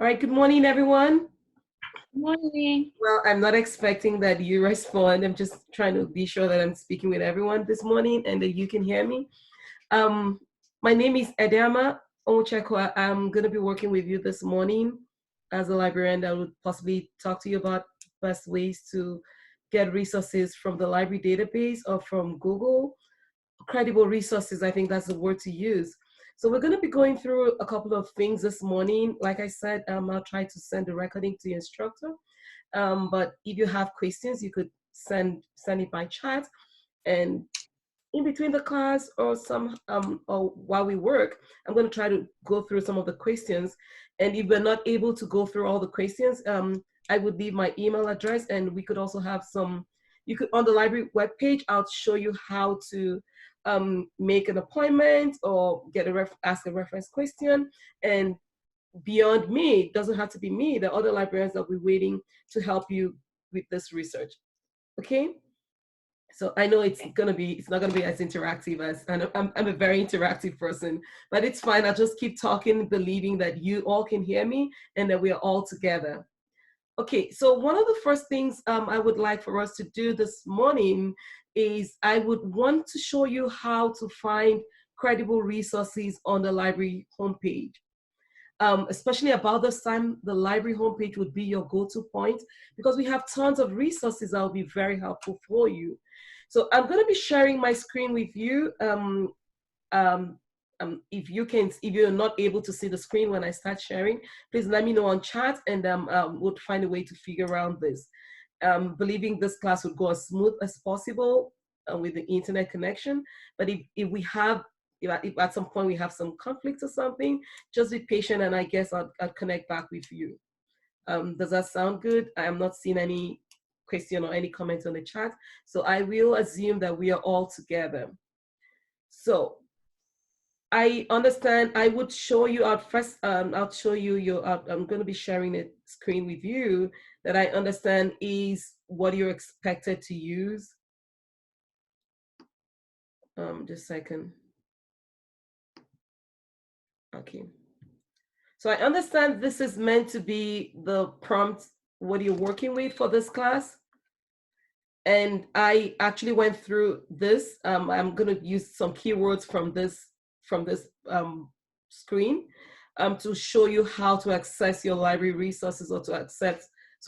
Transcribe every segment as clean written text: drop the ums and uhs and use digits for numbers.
All right, good morning, everyone. Morning. Well, I'm not expecting that you respond. I'm just trying to be sure that I'm speaking with everyone this morning and that you can hear me. Um, my name is Edeama Onwuchekwa. I'm going to be working with you this morning as a librarian that would possibly talk to you about best ways to get resources from the library database or from Google. Credible resources, I think that's the word to use. So we're going to be going through a couple of things this morning. Like I said, I'll try to send the recording to the instructor. But if you have questions, you could send it by chat. And in between the class or while we work, I'm going to try to go through some of the questions. And if we're not able to go through all the questions, I would leave my email address, and we could also have some. You could on the library webpage. I'll show you how to make an appointment or ask a reference question. And beyond me, it doesn't have to be me. The other librarians that will be waiting to help you with this research. Okay. So I know it's not gonna be as interactive as, and I'm a very interactive person, but it's fine. I'll just keep talking, believing that you all can hear me and that we are all together. Okay, so one of the first things I would like for us to do this morning is I would want to show you how to find credible resources on the library homepage. Especially about this time, the library homepage would be your go-to point because we have tons of resources that will be very helpful for you. So I'm going to be sharing my screen with you. If you're not able to see the screen when I start sharing, please let me know on chat, and we'll find a way to figure around this. Believing this class would go as smooth as possible with the internet connection. But if at some point we have some conflict or something, just be patient, and I guess I'll connect back with you. Does that sound good? I am not seeing any question or any comment on the chat, so I will assume that we are all together. So I understand. I would show you out first. I'll show you I'm going to be sharing a screen with you that I understand is what you're expected to use. Just a second. Okay. So I understand this is meant to be the prompt, what you're working with for this class. And I actually went through this. I'm going to use some keywords from this screen to show you how to access your library resources or to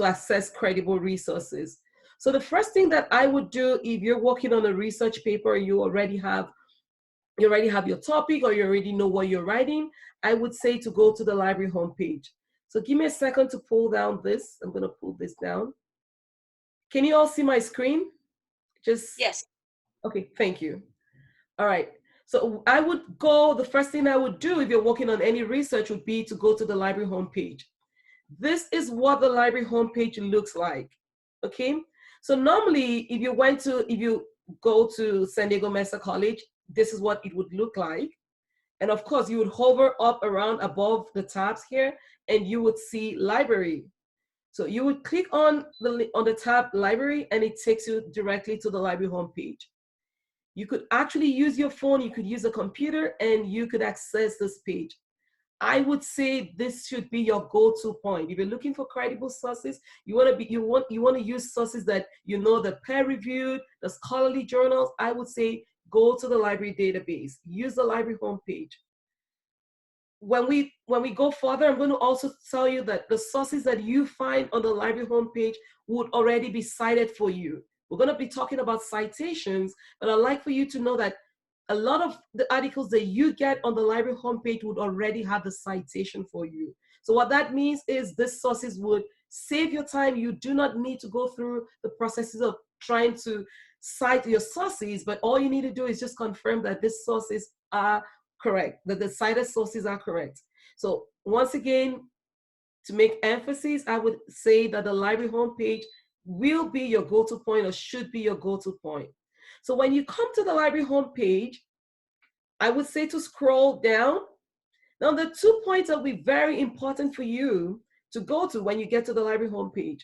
access credible resources. So the first thing that I would do if you're working on a research paper, you already have your topic or you already know what you're writing, I would say to go to the library homepage. So give me a second to pull down this. I'm going to pull this down. Can you all see my screen? Yes. Okay, thank you. All right. So the first thing I would do if you're working on any research would be to go to the library homepage. This is what the library homepage looks like. Okay. So normally if you go to San Diego Mesa College, this is what it would look like. And of course you would hover up around above the tabs here and you would see library. So you would click on the tab library and it takes you directly to the library homepage. You could actually use your phone, you could use a computer, and you could access this page. I would say this should be your go-to point. If you're looking for credible sources, you want to use sources that you know, the peer-reviewed, the scholarly journals. I would say go to the library database. Use the library homepage. When we go further, I'm going to also tell you that the sources that you find on the library homepage would already be cited for you. We're going to be talking about citations, but I'd like for you to know that a lot of the articles that you get on the library homepage would already have the citation for you. So what that means is these sources would save your time. You do not need to go through the processes of trying to cite your sources, but all you need to do is just confirm that these sources are correct, that the cited sources are correct. So once again, to make emphasis, I would say that the library homepage will be your go-to point or should be your go-to point. So when you come to the library homepage, I would say to scroll down. Now the 2 points that will be very important for you to go to when you get to the library homepage.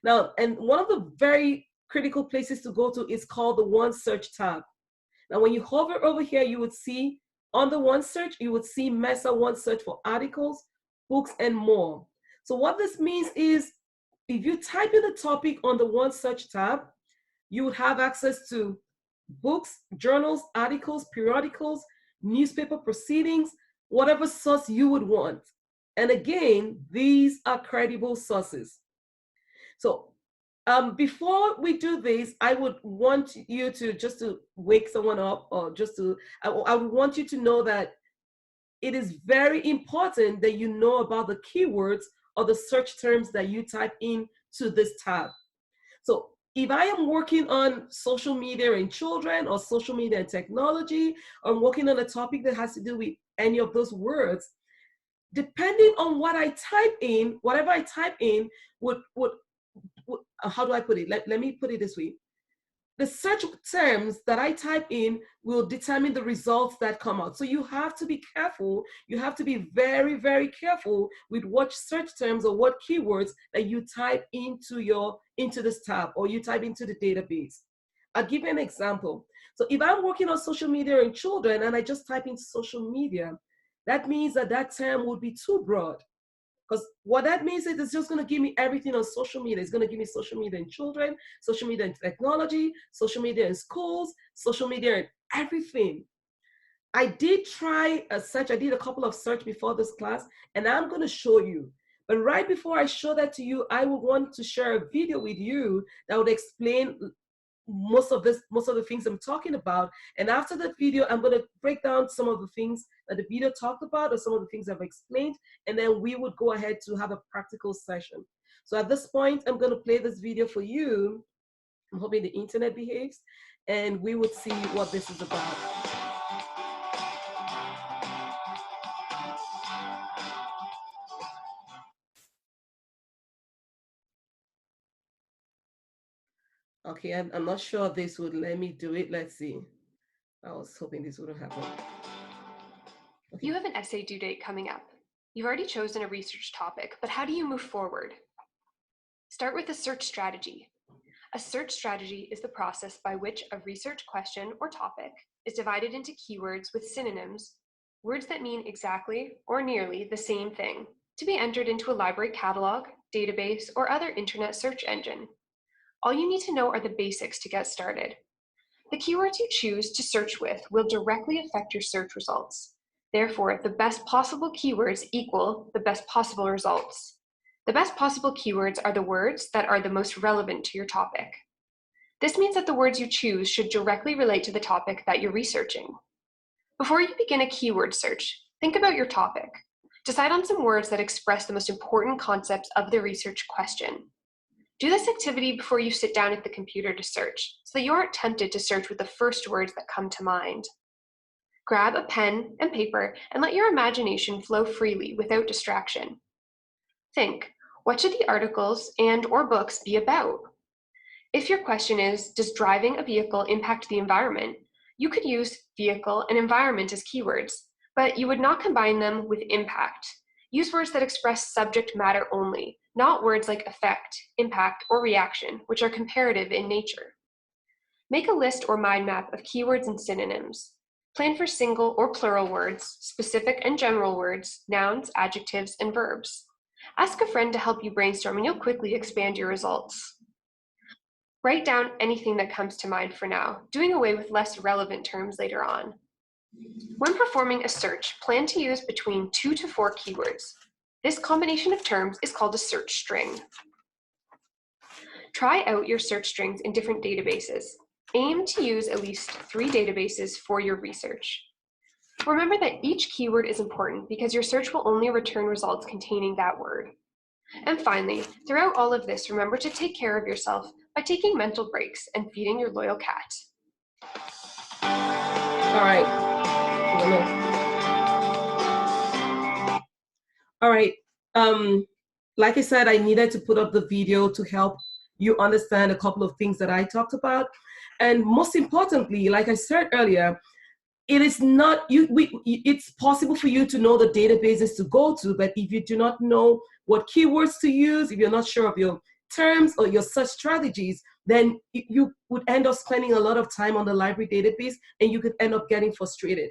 Now, and one of the very critical places to go to is called the One Search tab. Now, when you hover over here, you would see on the One Search, you would see Mesa One Search for articles, books, and more. So what this means is if you type in the topic on the one search tab, you would have access to books, journals, articles, periodicals, newspaper proceedings, whatever source you would want. And again, these are credible sources. So before we do this, I would want you to just to wake someone up, or just to, I would want you to know that it is very important that you know about the keywords or the search terms that you type in to this tab. So if I am working on social media and children, or social media and technology, or I'm working on a topic that has to do with any of those words, depending on what I type in, whatever I type in would how do I put it? Let me put it this way. The search terms that I type in will determine the results that come out. So you have to be careful. You have to be very, very careful with what search terms or what keywords that you type into this tab, or you type into the database. I'll give you an example. So if I'm working on social media and children and I just type in social media, that means that that term would be too broad. Because what that means is it's just going to give me everything on social media. It's going to give me social media in children, social media in technology, social media in schools, social media in everything. I did try a search. I did a couple of search before this class, and I'm going to show you. But right before I show that to you, I would want to share a video with you that would explain most of the things I'm talking about. And after that video, I'm going to break down some of the things that the video talked about, or some of the things I've explained, and then we would go ahead to have a practical session. So at this point, I'm going to play this video for you. I'm hoping the internet behaves, and we would see what this is about. Okay, I'm not sure this would let me do it. Let's see. I was hoping this wouldn't happen. Okay. You have an essay due date coming up. You've already chosen a research topic, but how do you move forward? Start with a search strategy. A search strategy is the process by which a research question or topic is divided into keywords with synonyms, words that mean exactly or nearly the same thing, to be entered into a library catalog, database, or other internet search engine. All you need to know are the basics to get started. The keywords you choose to search with will directly affect your search results. Therefore, the best possible keywords equal the best possible results. The best possible keywords are the words that are the most relevant to your topic. This means that the words you choose should directly relate to the topic that you're researching. Before you begin a keyword search, think about your topic. Decide on some words that express the most important concepts of the research question. Do this activity before you sit down at the computer to search, so that you aren't tempted to search with the first words that come to mind. Grab a pen and paper and let your imagination flow freely without distraction. Think, what should the articles and/or books be about? If your question is, does driving a vehicle impact the environment? You could use vehicle and environment as keywords, but you would not combine them with impact. Use words that express subject matter only, not words like effect, impact, or reaction, which are comparative in nature. Make a list or mind map of keywords and synonyms. Plan for single or plural words, specific and general words, nouns, adjectives, and verbs. Ask a friend to help you brainstorm, and you'll quickly expand your results. Write down anything that comes to mind for now, doing away with less relevant terms later on. When performing a search, plan to use between 2 to 4 keywords. This combination of terms is called a search string. Try out your search strings in different databases. Aim to use at least 3 databases for your research. Remember that each keyword is important because your search will only return results containing that word. And finally, throughout all of this, remember to take care of yourself by taking mental breaks and feeding your loyal cat. All right. All right. Like I said, I needed to put up the video to help you understand a couple of things that I talked about. And most importantly, like I said earlier, it is not, it's possible for you to know the databases to go to, but if you do not know what keywords to use, if you're not sure of your terms or your search strategies, then you would end up spending a lot of time on the library database, and you could end up getting frustrated.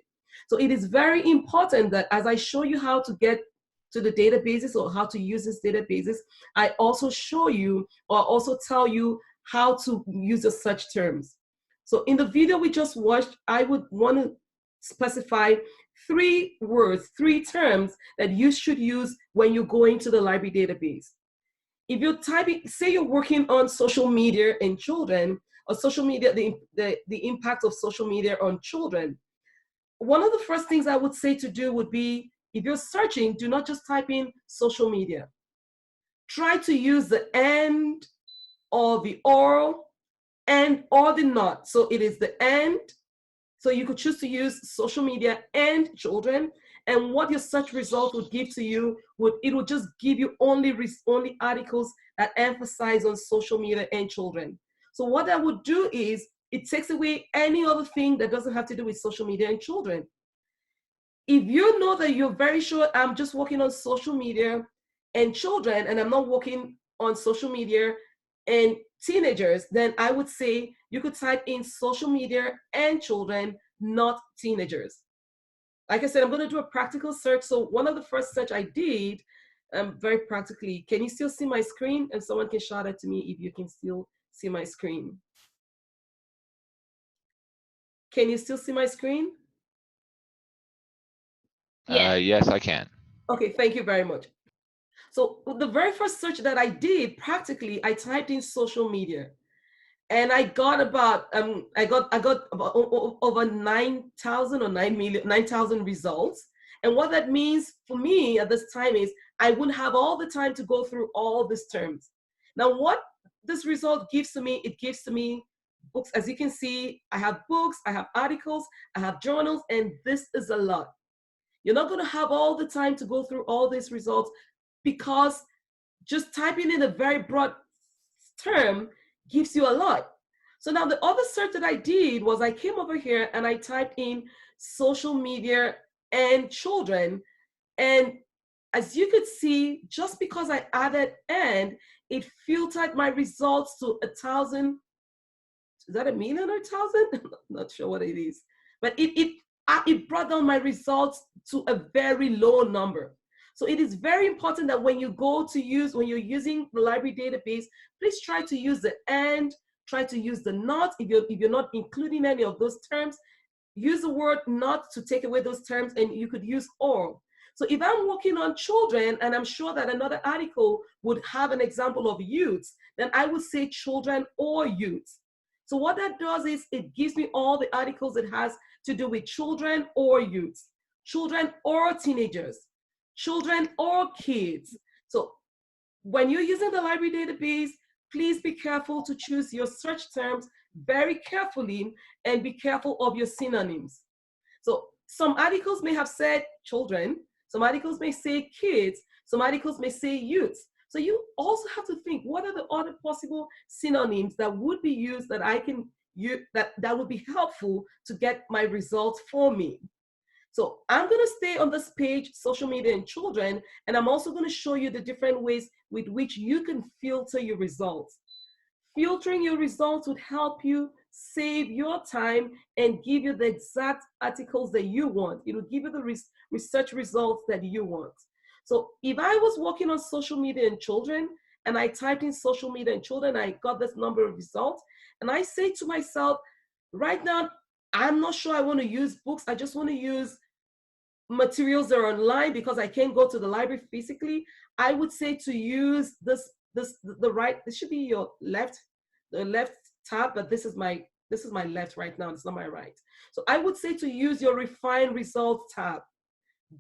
So it is very important that as I show you how to get to the databases or how to use these databases, I also show you or also tell you how to use the search terms. So in the video we just watched, I would want to specify 3 words, 3 terms that you should use when you go into the library database. If you're typing, say you're working on social media and children, or social media, the impact of social media on children, one of the first things I would say to do would be, if you're searching, do not just type in social media. Try to use the and or the or and or the not. So it is the and. So you could choose to use social media and children. And what your search result would give to you, it would just give you only articles that emphasize on social media and children. So what that would do is it takes away any other thing that doesn't have to do with social media and children. If you know that you're very sure I'm just working on social media and children and I'm not working on social media and teenagers, then I would say you could type in social media and children, not teenagers. Like I said, I'm going to do a practical search. So one of the first search I did, very practically, can you still see my screen? And someone can shout out to me if you can still see my screen. Can you still see my screen? Yes, I can. Okay, thank you very much. So the very first search that I did, practically, I typed in social media, and I got about about over 9,000 or 9,000 results. And what that means for me at this time is I wouldn't have all the time to go through all these terms. Now, what this result gives to me, it gives to me books. As you can see, I have books, I have articles, I have journals, and this is a lot. You're not going to have all the time to go through all these results, because just typing in a very broad term gives you a lot. So now the other search that I did was I came over here and I typed in social media and children. And as you could see, just because I added and, it filtered my results to 1,000. Is that 1,000,000 or 1,000? I'm not sure what it is. But it brought down my results to a very low number. So it is very important that when you're using the library database, please try to use the and, try to use the not. If you're not including any of those terms, use the word not to take away those terms, and you could use or. So if I'm working on children, and I'm sure that another article would have an example of youths, then I would say children or youths. So what that does is it gives me all the articles that has to do with children or youths, children or teenagers, children or kids. So when you're using the library database, please be careful to choose your search terms very carefully, and be careful of your synonyms. So some articles may have said children, some articles may say kids, some articles may say youths. So you also have to think, what are the other possible synonyms that would be used that I can use, that would be helpful to get my results for me. So I'm going to stay on this page, social media and children, and I'm also going to show you the different ways with which you can filter your results. Filtering your results would help you save your time and give you the exact articles that you want. It will give you the research results that you want. So if I was working on social media and children, and I typed in social media and children, I got this number of results, and I say to myself, right now, I'm not sure I want to use books. I just want to use materials that are online because I can't go to the library physically. I would say to use this should be your left, the left tab, but this is my left right now. It's not my right. So I would say to use your refine results tab.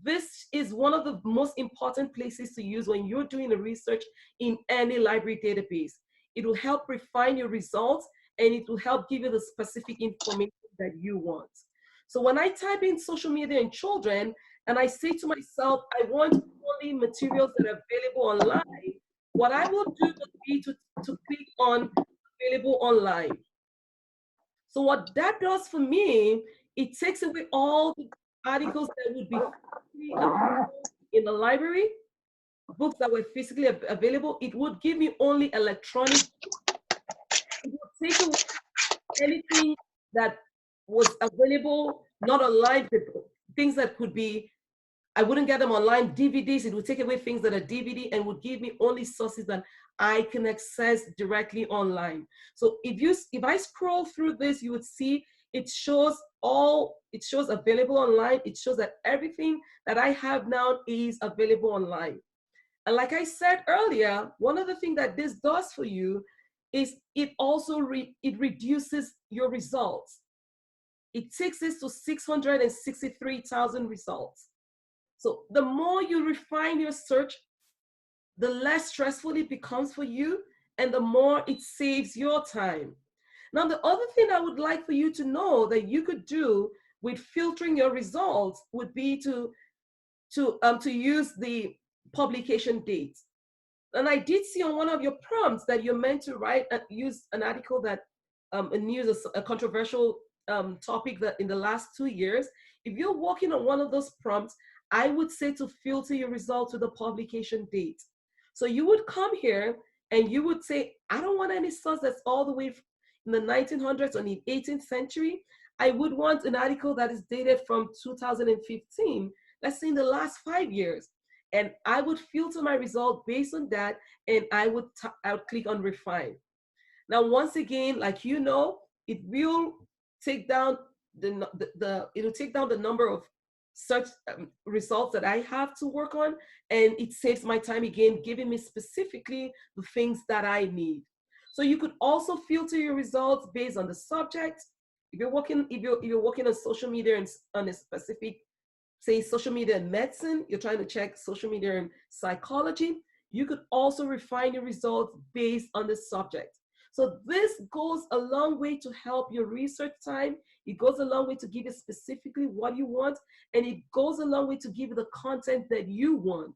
This is one of the most important places to use when you're doing a research in any library database. It will help refine your results, and it will help give you the specific information that you want. So when I type in social media and children, and I say to myself, I want only materials that are available online, what I will do would be to click on available online. So what that does for me, it takes away all the articles that would be in the library, books that were physically available. It would give me only electronic. It would take away anything that was available, not online, things that could be I wouldn't get them online. DVDs, it would take away things that are DVD and would give me only sources that I can access directly online. So if I scroll through this, you would see it shows available online. It shows that everything that I have now is available online. And like I said earlier, one of the things that this does for you is it also it reduces your results. It takes this to 663,000 results. So the more you refine your search, the less stressful it becomes for you, and the more it saves your time. Now, the other thing I would like for you to know that you could do with filtering your results would be to use the publication date. And I did see on one of your prompts that you're meant to use an article that a controversial topic that in the last 2 years. If you're working on one of those prompts, I would say to filter your results to the publication date. So you would come here and you would say, I don't want any source that's all the way in the 1900s or in the 18th century. I would want an article that is dated from 2015, let's say in the last 5 years. And I would filter my result based on that, and I would click on refine. Now, once again, like you know, it will take down it'll take down the number of search results that I have to work on, and it saves my time again, giving me specifically the things that I need. So you could also filter your results based on the subject. If you're working on social media and on a specific, say, social media and medicine, you're trying to check social media and psychology, you could also refine your results based on the subject. So this goes a long way to help your research time. It goes a long way to give you specifically what you want, and it goes a long way to give you the content that you want.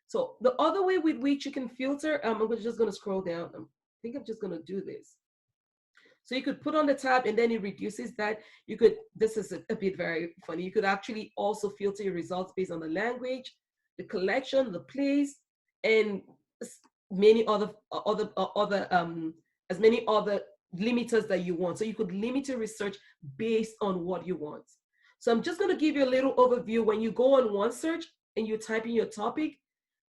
So the other way with which you can filter, I'm just going to scroll down. I think I'm just going to do this. So you could put on the tab and then it reduces that. You could, this is a bit very funny. You could actually also filter your results based on the language, the collection, the place, and many other as many other limiters that you want. So you could limit your research based on what you want. So I'm just going to give you a little overview. When you go on one search and you type in your topic,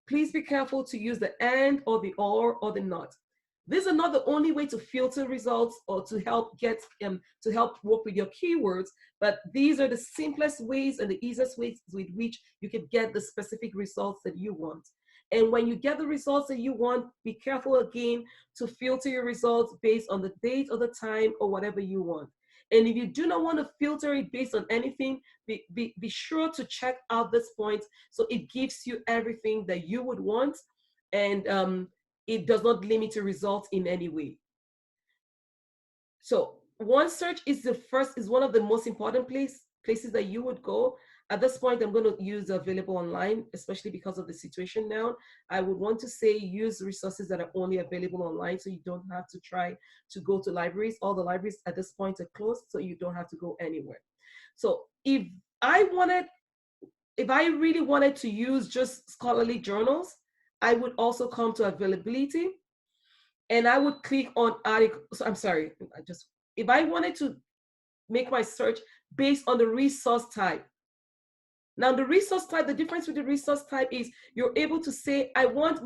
please be careful to use the and or the or the not. These are not the only way to filter results or to help work with your keywords, but these are the simplest ways and the easiest ways with which you can get the specific results that you want. And when you get the results that you want, be careful again to filter your results based on the date or the time or whatever you want. And if you do not want to filter it based on anything, be sure to check out this point so it gives you everything that you would want, and it does not limit your results in any way. So one search is one of the most important places that you would go. At this point, I'm going to use available online, especially because of the situation now. I would want to say use resources that are only available online, so you don't have to try to go to libraries. All the libraries at this point are closed, so you don't have to go anywhere. So if I really wanted to use just scholarly journals, I would also come to availability and I would click on article. So I'm sorry, if I wanted to make my search based on the resource type. Now the resource type, the difference with the resource type is you're able to say, I want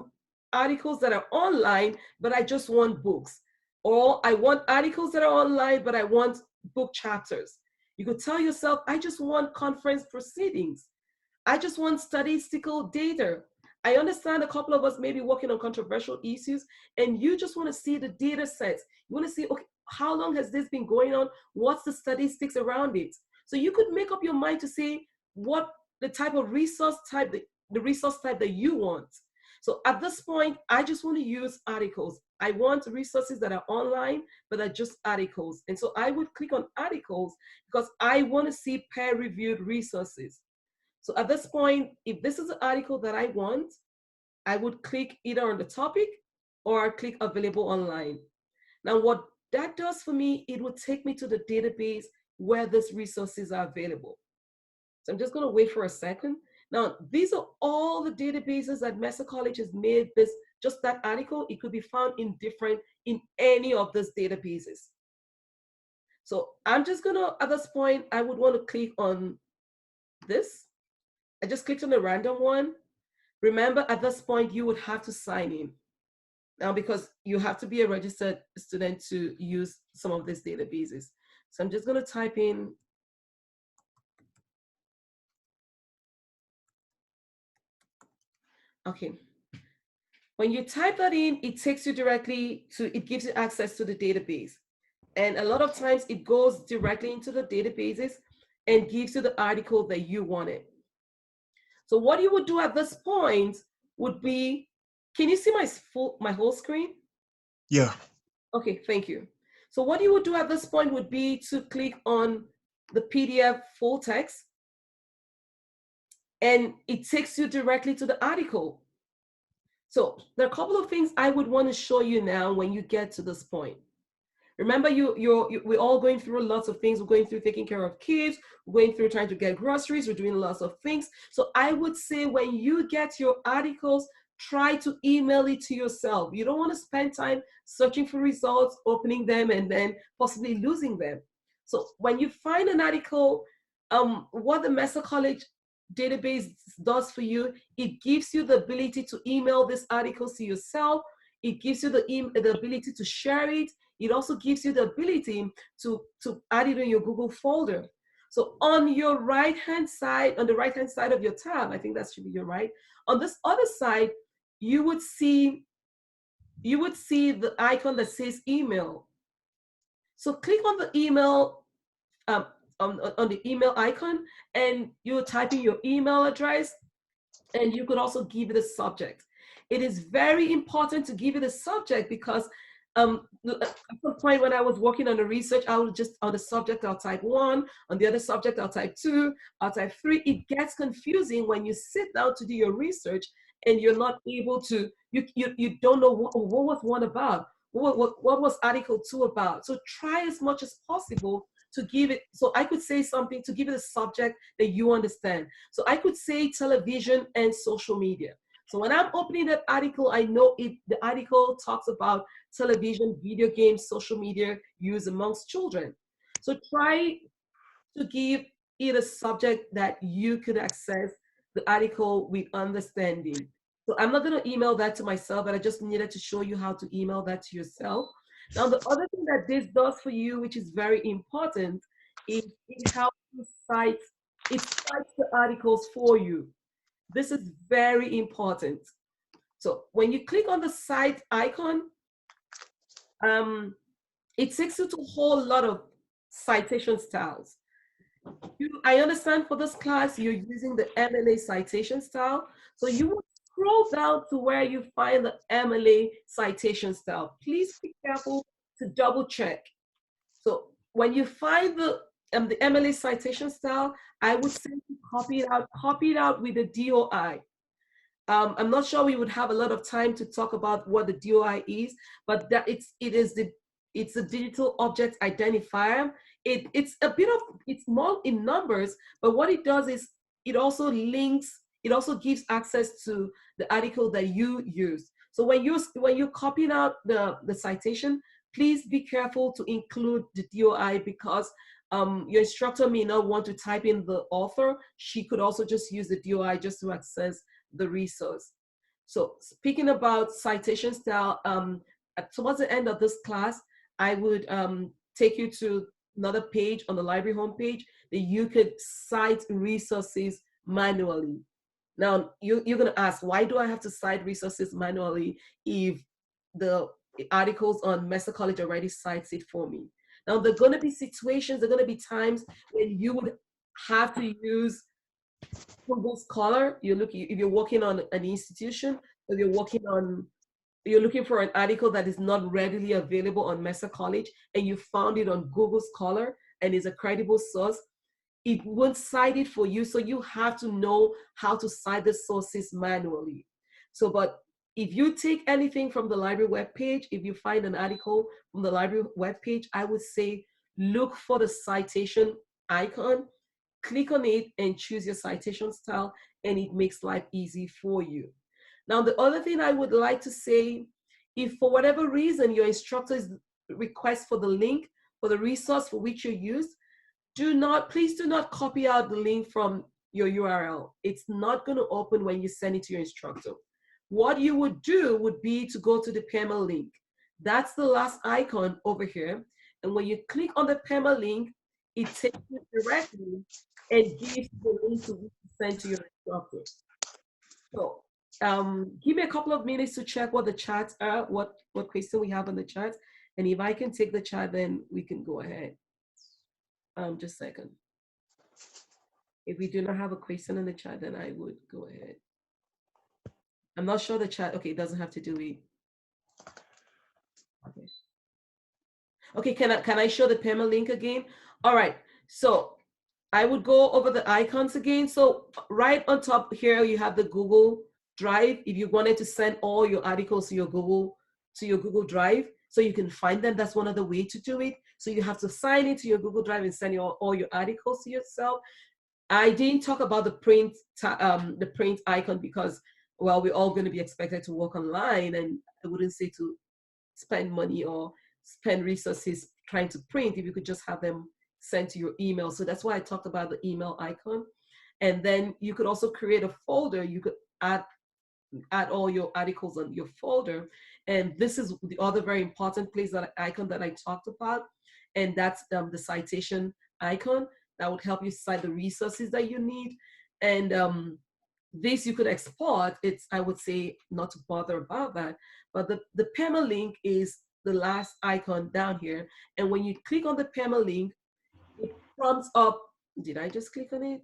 articles that are online, but I just want books. Or I want articles that are online, but I want book chapters. You could tell yourself, I just want conference proceedings. I just want statistical data. I understand a couple of us may be working on controversial issues and you just want to see the data sets. You want to see, okay, how long has this been going on? What's the statistics around it? So you could make up your mind to say what the type of resource type, the resource type that you want. So at this point, I just want to use articles. I want resources that are online, but are just articles. And so I would click on articles because I want to see peer-reviewed resources. So at this point, if this is an article that I want, I would click either on the topic or click available online. Now, what that does for me, it would take me to the database where these resources are available. So I'm just going to wait for a second. Now, these are all the databases that Mesa College has made just that article. It could be found in any of those databases. So I'm just going to, at this point, I would want to click on this. I just clicked on a random one. Remember, at this point, you would have to sign in. Now, because you have to be a registered student to use some of these databases. So I'm just going to type in. Okay. When you type that in, it takes you directly to, it gives you access to the database. And a lot of times it goes directly into the databases and gives you the article that you wanted. So what you would do at this point would be, can you see my whole screen? Yeah. Okay, thank you. So what you would do at this point would be to click on the PDF full text, and it takes you directly to the article. So there are a couple of things I would want to show you now when you get to this point. Remember, we're all going through lots of things. We're going through taking care of kids, we're going through trying to get groceries, we're doing lots of things. So I would say when you get your articles, try to email it to yourself. You don't want to spend time searching for results, opening them, and then possibly losing them. So when you find an article, what the Mesa College database does for you, it gives you the ability to email these articles to yourself. It gives you the ability to share it. It also gives you the ability to add it in your Google folder. So on your right-hand side, on the right-hand side of your tab, I think that should be your right. On this other side, you would see the icon that says email. So click on the email, on the email icon, and you type in your email address, and you could also give it a subject. It is very important to give it a subject because at some point when I was working on the research, I would just, on the subject, I'll type 1, on the other subject, I'll type 2, I'll type 3. It gets confusing when you sit down to do your research and you're not able to, you don't know what was 1 about, what was article 2 about. So try as much as possible to give it, so I could say something, to give it a subject that you understand. So I could say television and social media. So when I'm opening that article, I know the article talks about television, video games, social media use amongst children. So try to give it a subject that you could access the article with understanding. So I'm not going to email that to myself, but I just needed to show you how to email that to yourself. Now, the other thing that this does for you, which is very important, is it helps you cite, it cites the articles for you. This is very important. So when you click on the cite icon, it takes you to a whole lot of citation styles. I understand for this class, you're using the MLA citation style. So you will scroll down to where you find the MLA citation style. Please be careful to double check. So when you find the MLA citation style, I would say copy it out with the DOI. I'm not sure we would have a lot of time to talk about what the DOI is, but that it's a digital object identifier. It's more in numbers, but what it does is it also links, it also gives access to the article that you use. So when you're copying out the citation, please be careful to include the DOI because your instructor may not want to type in the author. She could also just use the DOI just to access the resource. So speaking about citation style, towards the end of this class, I would take you to another page on the library homepage that you could cite resources manually. Now, you're going to ask, why do I have to cite resources manually if the articles on Mesa College already cites it for me? Now, there are going to be situations, there are going to be times when you would have to use Google Scholar. If you're working on an institution, or you're looking for an article that is not readily available on Mesa College, and you found it on Google Scholar and is a credible source, it won't cite it for you. So you have to know how to cite the sources manually. So, but if you take anything from the library webpage, if you find an article from the library webpage, I would say look for the citation icon, click on it and choose your citation style, and it makes life easy for you. Now, the other thing I would like to say, if for whatever reason your instructor's request for the link for the resource for which you use, please do not copy out the link from your URL. It's not going to open when you send it to your instructor. What you would do would be to go to the permalink. That's the last icon over here. And when you click on the permalink, it takes you directly and gives you the link to send to your instructor. So give me a couple of minutes to check what the chats are, what question we have on the chat. And if I can take the chat, then we can go ahead. Just a second. If we do not have a question in the chat, then I would go ahead. I'm not sure the chat, okay, it doesn't have to do it. Okay. Okay, can I show the permalink again? All right, so I would go over the icons again. So right on top here, you have the Google Drive. If you wanted to send all your articles to your Google Drive, so you can find them, that's one of the ways to do it. So you have to sign into your Google Drive and send all your articles to yourself. I didn't talk about the print icon because, well, we're all going to be expected to work online, and I wouldn't say to spend money or spend resources trying to print if you could just have them sent to your email. So that's why I talked about the email icon. And then you could also create a folder. You could add all your articles on your folder. And this is the other very important place, that icon that I talked about. And that's the citation icon that would help you cite the resources that you need. And this you could export. It's, I would say, not to bother about that, but the permalink is the last icon down here. And when you click on the permalink, it prompts up, did I just click on it?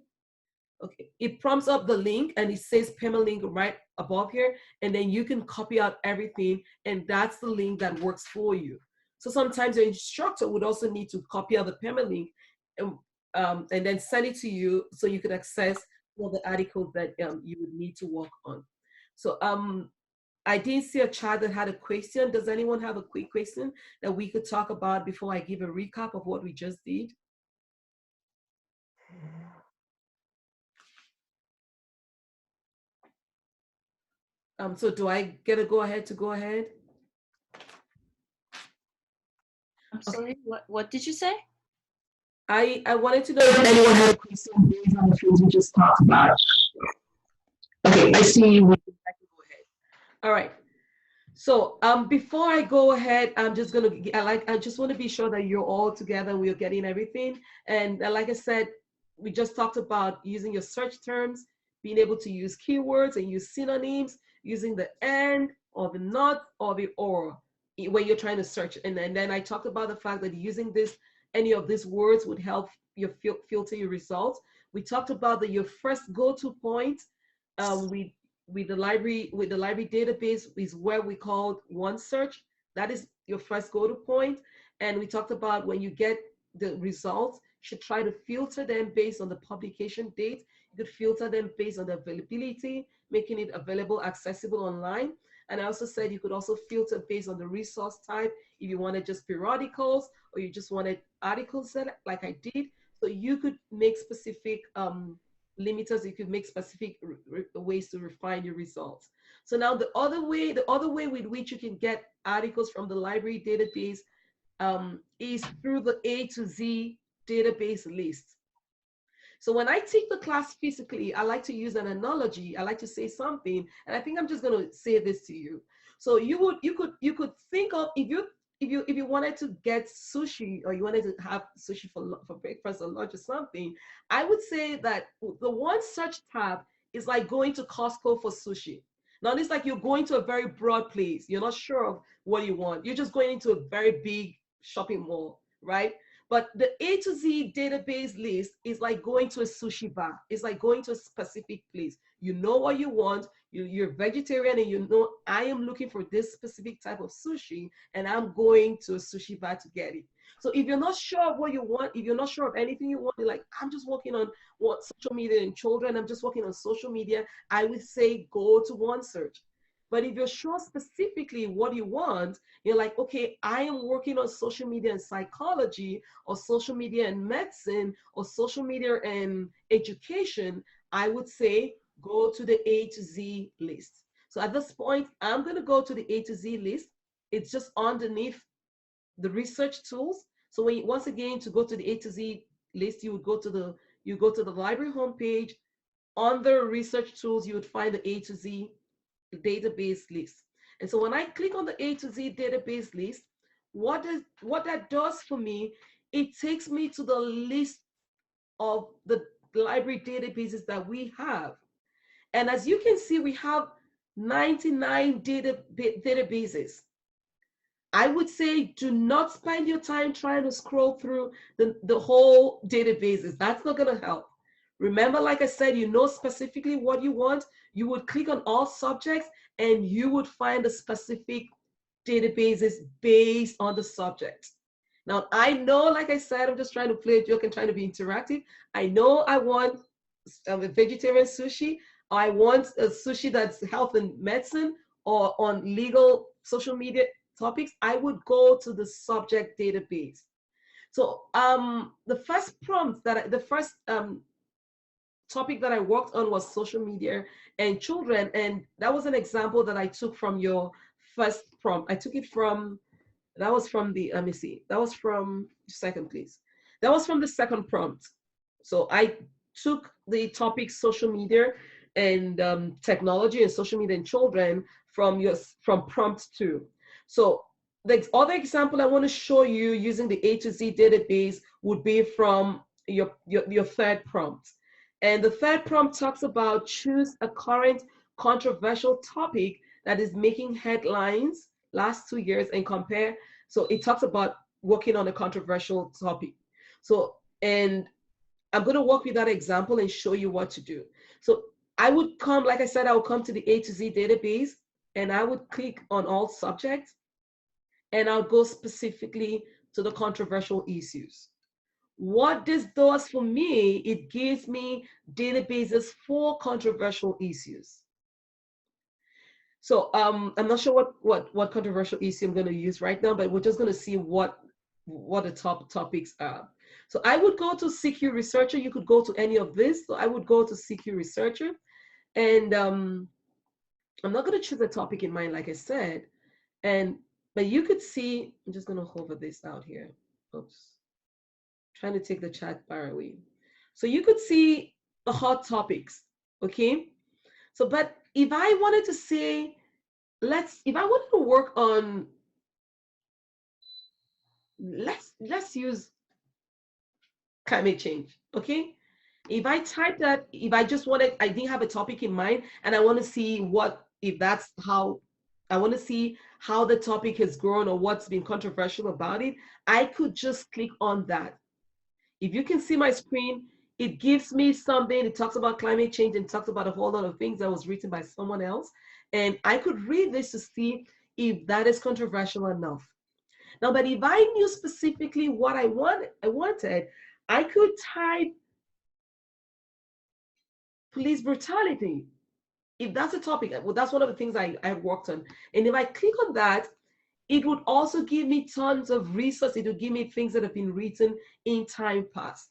Okay, it prompts up the link and it says permalink right above here, and then you can copy out everything, and that's the link that works for you. So sometimes your instructor would also need to copy out the permalink and then send it to you so you could access all the articles that you would need to work on. So I didn't see a chat that had a question. Does anyone have a quick question that we could talk about before I give a recap of what we just did? So do I get a go ahead to go ahead? I'm sorry, what did you say? I wanted to know if anyone had a question based on the things we just talked about. Okay, I see you. I can go ahead. All right. So before I go ahead, I'm just gonna I just want to be sure that you're all together and we're getting everything. And like I said, we just talked about using your search terms, being able to use keywords and use synonyms, using the and or the not or the or when you're trying to search. And then I talked about the fact that using any of these words would help you filter your results. We talked about your first go-to point with the library database is where we called OneSearch. That is your first go-to point. And we talked about when you get the results, you should try to filter them based on the publication date. You could filter them based on the availability, making it available, accessible online. And I also said you could also filter based on the resource type, if you wanted just periodicals or you just wanted articles like I did. So you could make specific limiters. You could make specific ways to refine your results. So now the other way with which you can get articles from the library database is through the A to Z database list. So when I take the class physically, I like to use an analogy. I like to say something, and I think I'm just going to say this to you. So you could think of if you wanted to get sushi or you wanted to have sushi for breakfast or lunch or something, I would say that the OneSearch tab is like going to Costco for sushi. Now it's like you're going to a very broad place. You're not sure of what you want. You're just going into a very big shopping mall, right? But the A to Z database list is like going to a sushi bar. It's like going to a specific place. You know what you want. You're vegetarian and you know, I am looking for this specific type of sushi and I'm going to a sushi bar to get it. So if you're not sure of what you want, if you're not sure of anything you want, you're like, I'm just working on what social media and children, I'm just working on social media, I would say go to OneSearch. But if you're sure specifically what you want, you're like, okay, I am working on social media and psychology, or social media and medicine, or social media and education, I would say go to the A to Z list. So at this point, I'm going to go to the A to Z list. It's just underneath the research tools. So once again, to go to the A to Z list, you would go to the library homepage. under research tools, you would find the A to Z database list. And so when I click on the A to Z database list, what that does for me, it takes me to the list of the library databases that we have. And as you can see, we have 99 databases. I would say do not spend your time trying to scroll through the whole databases. That's not going to help. Remember, like I said, you know specifically what you want. You would click on all subjects and you would find the specific databases based on the subject. Now, I know, like I said, I'm just trying to play a joke and trying to be interactive. I know I want a vegetarian sushi. I want a sushi that's health and medicine or on legal social media topics. I would go to the subject database. So the first prompt that the first topic that I worked on was social media and children. And that was an example that I took from your first prompt. I took it from, that was from the, let me see, that was from, second please. That was from the second prompt. So I took the topic social media and technology and social media and children from prompt 2. So the other example I want to show you using the A to Z database would be from your third prompt. And the third prompt talks about choose a current controversial topic that is making headlines last 2 years and compare. So it talks about working on a controversial topic. So, and I'm going to work with that example and show you what to do. So I would come, like I said, I would come to the A to Z database and I would click on all subjects and I'll go specifically to the controversial issues. What this does for me, it gives me databases for controversial issues. So I'm not sure what controversial issue I'm going to use right now, but we're just going to see what the top topics are. So I would go to CQ Researcher. You could go to any of this. So I would go to CQ Researcher, and I'm not going to choose a topic in mind, like I said, but you could see. I'm just going to hover this out here. Oops. Trying to take the chat bar away. So you could see the hot topics, okay? So, but if I wanted to say, if I wanted to work on, let's use climate change, okay? If I type that, if I just wanted, I didn't have a topic in mind and I want to see if that's how, I want to see how the topic has grown or what's been controversial about it, I could just click on that. If you can see my screen, it gives me something. It talks about climate change and talks about a whole lot of things that was written by someone else. And I could read this to see if that is controversial enough. Now, but if I knew specifically what I wanted, I could type police brutality. If that's a topic, well, that's one of the things I worked on. And if I click on that, it would also give me tons of resources. It would give me things that have been written in time past.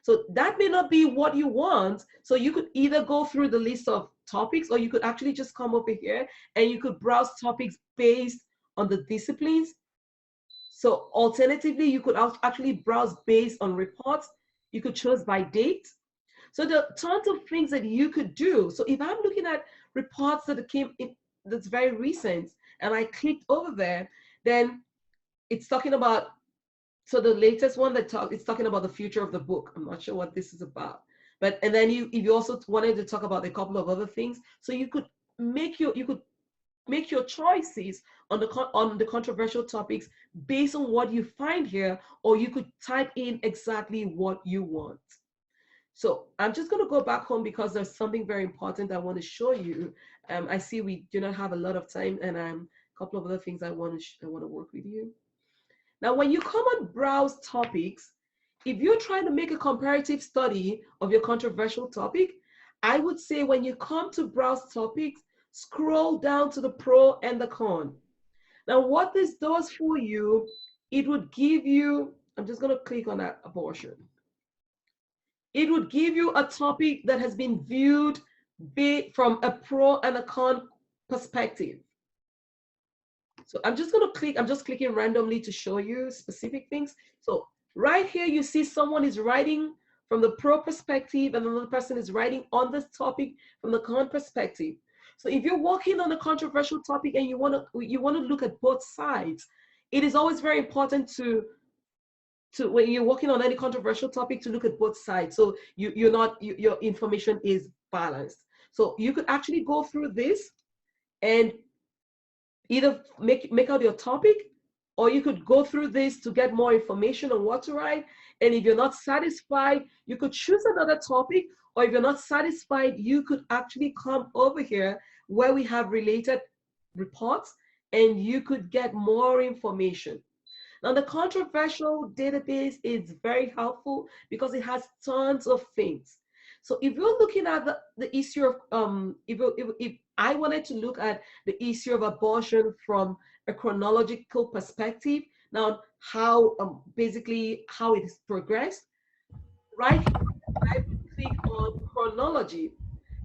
So that may not be what you want. So you could either go through the list of topics, or you could actually just come over here and you could browse topics based on the disciplines. So alternatively, you could actually browse based on reports. You could choose by date. So there are tons of things that you could do. So if I'm looking at reports that came in that's very recent and I clicked over there, then it's talking about, so the latest one it's talking about the future of the book. I'm not sure what this is about. But, and then if you also wanted to talk about a couple of other things, so you could make your choices on the controversial topics based on what you find here, or you could type in exactly what you want. So I'm just going to go back home because there's something very important I want to show you. I see we do not have a lot of time, and a couple of other things I want to work with you. Now, when you come on browse topics, if you're trying to make a comparative study of your controversial topic, I would say when you come to browse topics, scroll down to the pro and the con. Now, what this does for you, it would give you, I'm just going to click on that portion. It would give you a topic that has been viewed from a pro and a con perspective. So I'm just going to click, I'm just clicking randomly to show you specific things. So right here, you see someone is writing from the pro perspective, and another person is writing on this topic from the con perspective. So if you're working on a controversial topic and you want to look at both sides, it is always very important to when you're working on any controversial topic, to look at both sides, so your information is balanced. So you could actually go through this and either make out your topic, or you could go through this to get more information on what to write. And if you're not satisfied, you could choose another topic, or if you're not satisfied, you could actually come over here where we have related reports and you could get more information. Now, the controversial database is very helpful because it has tons of things. So if you're looking at the issue of, if I wanted to look at the issue of abortion from a chronological perspective, now how, basically how it has progressed, right here, I would click on chronology.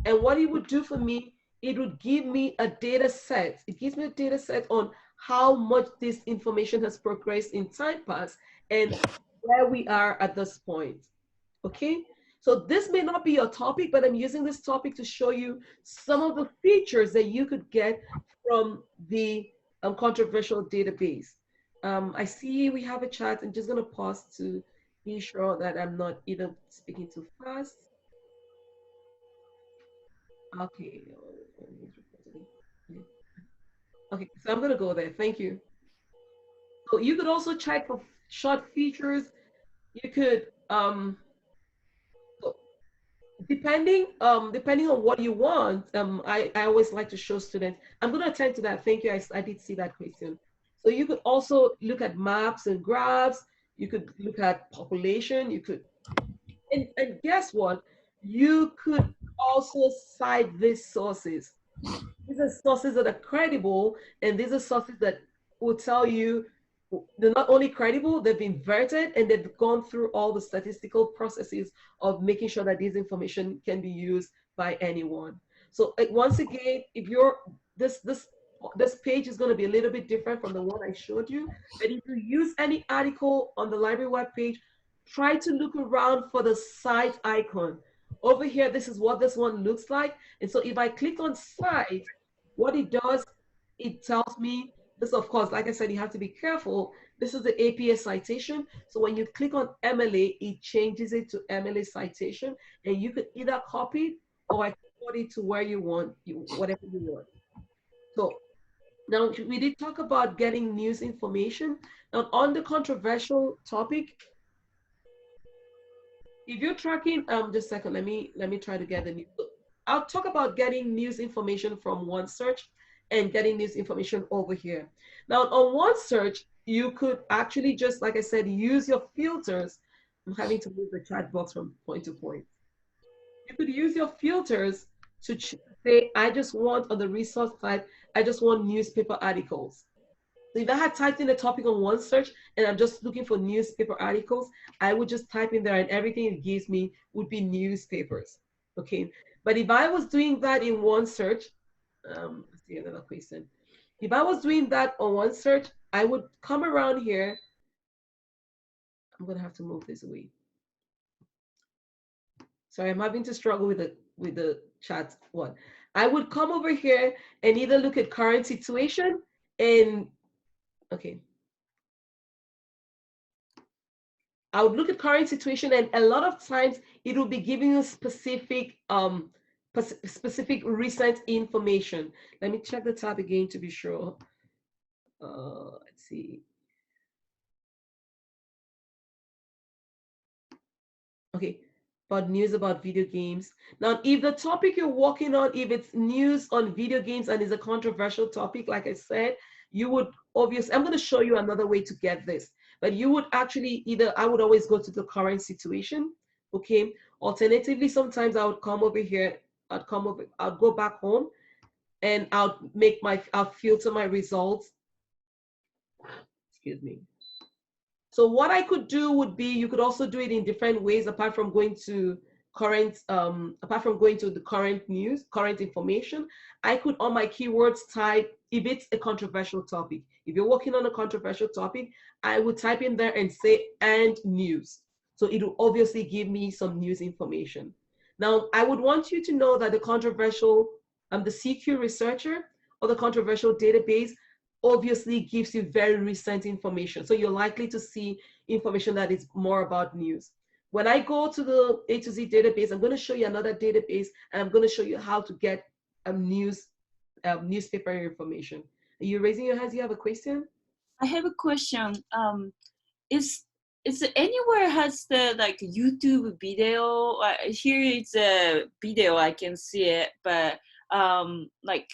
And what it would do for me, it would give me a data set. It gives me a data set on how much this information has progressed in time past and where we are at this point. Okay, so this may not be your topic, but I'm using this topic to show you some of the features that you could get from the controversial database. I see we have a chat. I'm just going to pause to be sure that I'm not either speaking too fast. Okay. Okay, so I'm going to go there. Thank you. So you could also check for short features. You could, depending on what you want, I always like to show students. I'm going to attend to that. Thank you. I did see that question. So you could also look at maps and graphs. You could look at population. You could, and guess what? You could also cite these sources. These are sources that are credible, and these are sources that will tell you they're not only credible, they've been vetted and they've gone through all the statistical processes of making sure that this information can be used by anyone. So once again, if you're this page is going to be a little bit different from the one I showed you. But if you use any article on the library webpage, try to look around for the cite icon. Over here, this is what this one looks like. And so if I click on cite, what it does, it tells me this, of course, like I said, you have to be careful. This is the APA citation. So when you click on MLA, it changes it to MLA citation, and you could either copy it or export it to where you want, whatever you want. So now we did talk about getting news information. Now on the controversial topic, if you're tracking, just a second, let me try to get the news. I'll talk about getting news information from OneSearch and getting this information over here. Now on OneSearch, you could actually just, like I said, use your filters. I'm having to move the chat box from point to point. You could use your filters to say, I just want on the resource type, I just want newspaper articles. So if I had typed in a topic on OneSearch and I'm just looking for newspaper articles, I would just type in there and everything it gives me would be newspapers, okay? But if I was doing that in OneSearch, let's see another question. If I was doing that on OneSearch, I would come around here. I'm gonna have to move this away. Sorry, I'm having to struggle with the chat one. I would come over here and either look at current situation and, okay. I would look at current situation, and a lot of times it will be giving you specific recent information. Let me check the tab again to be sure. Let's see. Okay, but news about video games. Now, if the topic you're working on, if it's news on video games and is a controversial topic, like I said, you would obviously, I'm going to show you another way to get this, but you would actually either, I would always go to the current situation, okay? Alternatively, sometimes I would come over here, I'll go back home and I'll filter my results. Excuse me. So what I could do would be, you could also do it in different ways apart from going to current, the current news, current information. I could, on my keywords, type, if it's a controversial topic. If you're working on a controversial topic, I would type in there and say, and news. So it will obviously give me some news information. Now, I would want you to know that the controversial, the CQ researcher or the controversial database obviously gives you very recent information. So you're likely to see information that is more about news. When I go to the A to Z database, I'm going to show you another database, and I'm going to show you how to get a newspaper information. Are you raising your hands? You have a question? I have a question. Is anywhere has the like YouTube video? Here it's a video, I can see it, but like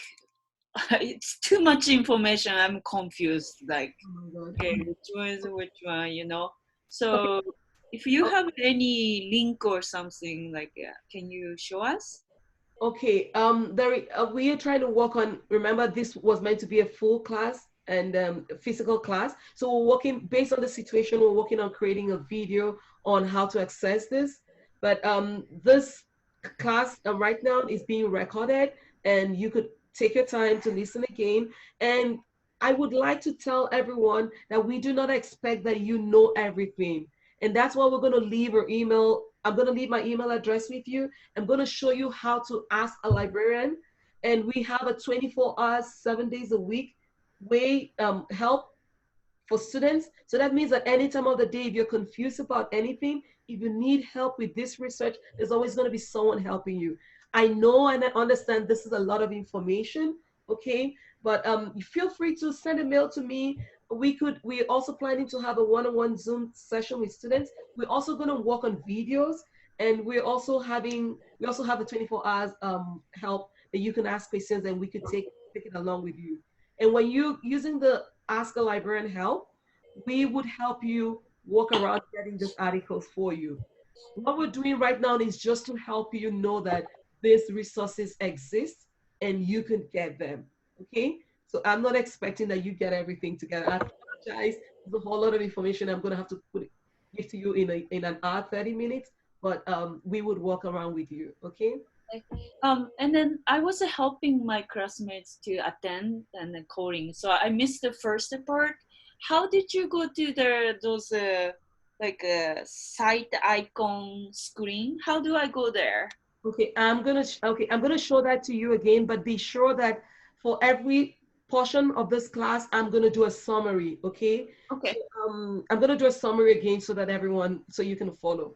it's too much information. I'm confused. Like, okay, which one is which one? You know. So if you have any link or something like that, can you show us? Okay, we are trying to work on, remember this was meant to be a full class and physical class. So we're working, based on the situation, we're working on creating a video on how to access this. But this class right now is being recorded, and you could take your time to listen again. And I would like to tell everyone that we do not expect that you know everything. And that's why we're going to leave our email. I'm going to leave my email address with you. I'm going to show you how to ask a librarian. And we have a 24 hours, 7 days a week way help for students. So that means that any time of the day, if you're confused about anything, if you need help with this research, there's always going to be someone helping you. I know and I understand this is a lot of information, okay? But feel free to send a mail to me. We're also planning to have a one-on-one Zoom session with students. We're also going to work on videos, and we also have a 24 hours help that you can ask questions, and we could take it along with you. And when you using the Ask a Librarian help, we would help you walk around getting these articles for you. What we're doing right now is just to help you know that these resources exist and you can get them, okay? So I'm not expecting that you get everything together. I apologize. There's a whole lot of information I'm gonna have to give to you in an hour, 30 minutes, but we would walk around with you, okay? And then I was helping my classmates to attend and the coding, so I missed the first part. How did you go to those site icon screen? How do I go there? Okay, I'm gonna show that to you again, but be sure that for every portion of this class, I'm gonna do a summary, okay? Okay. So, I'm gonna do a summary again so that so you can follow.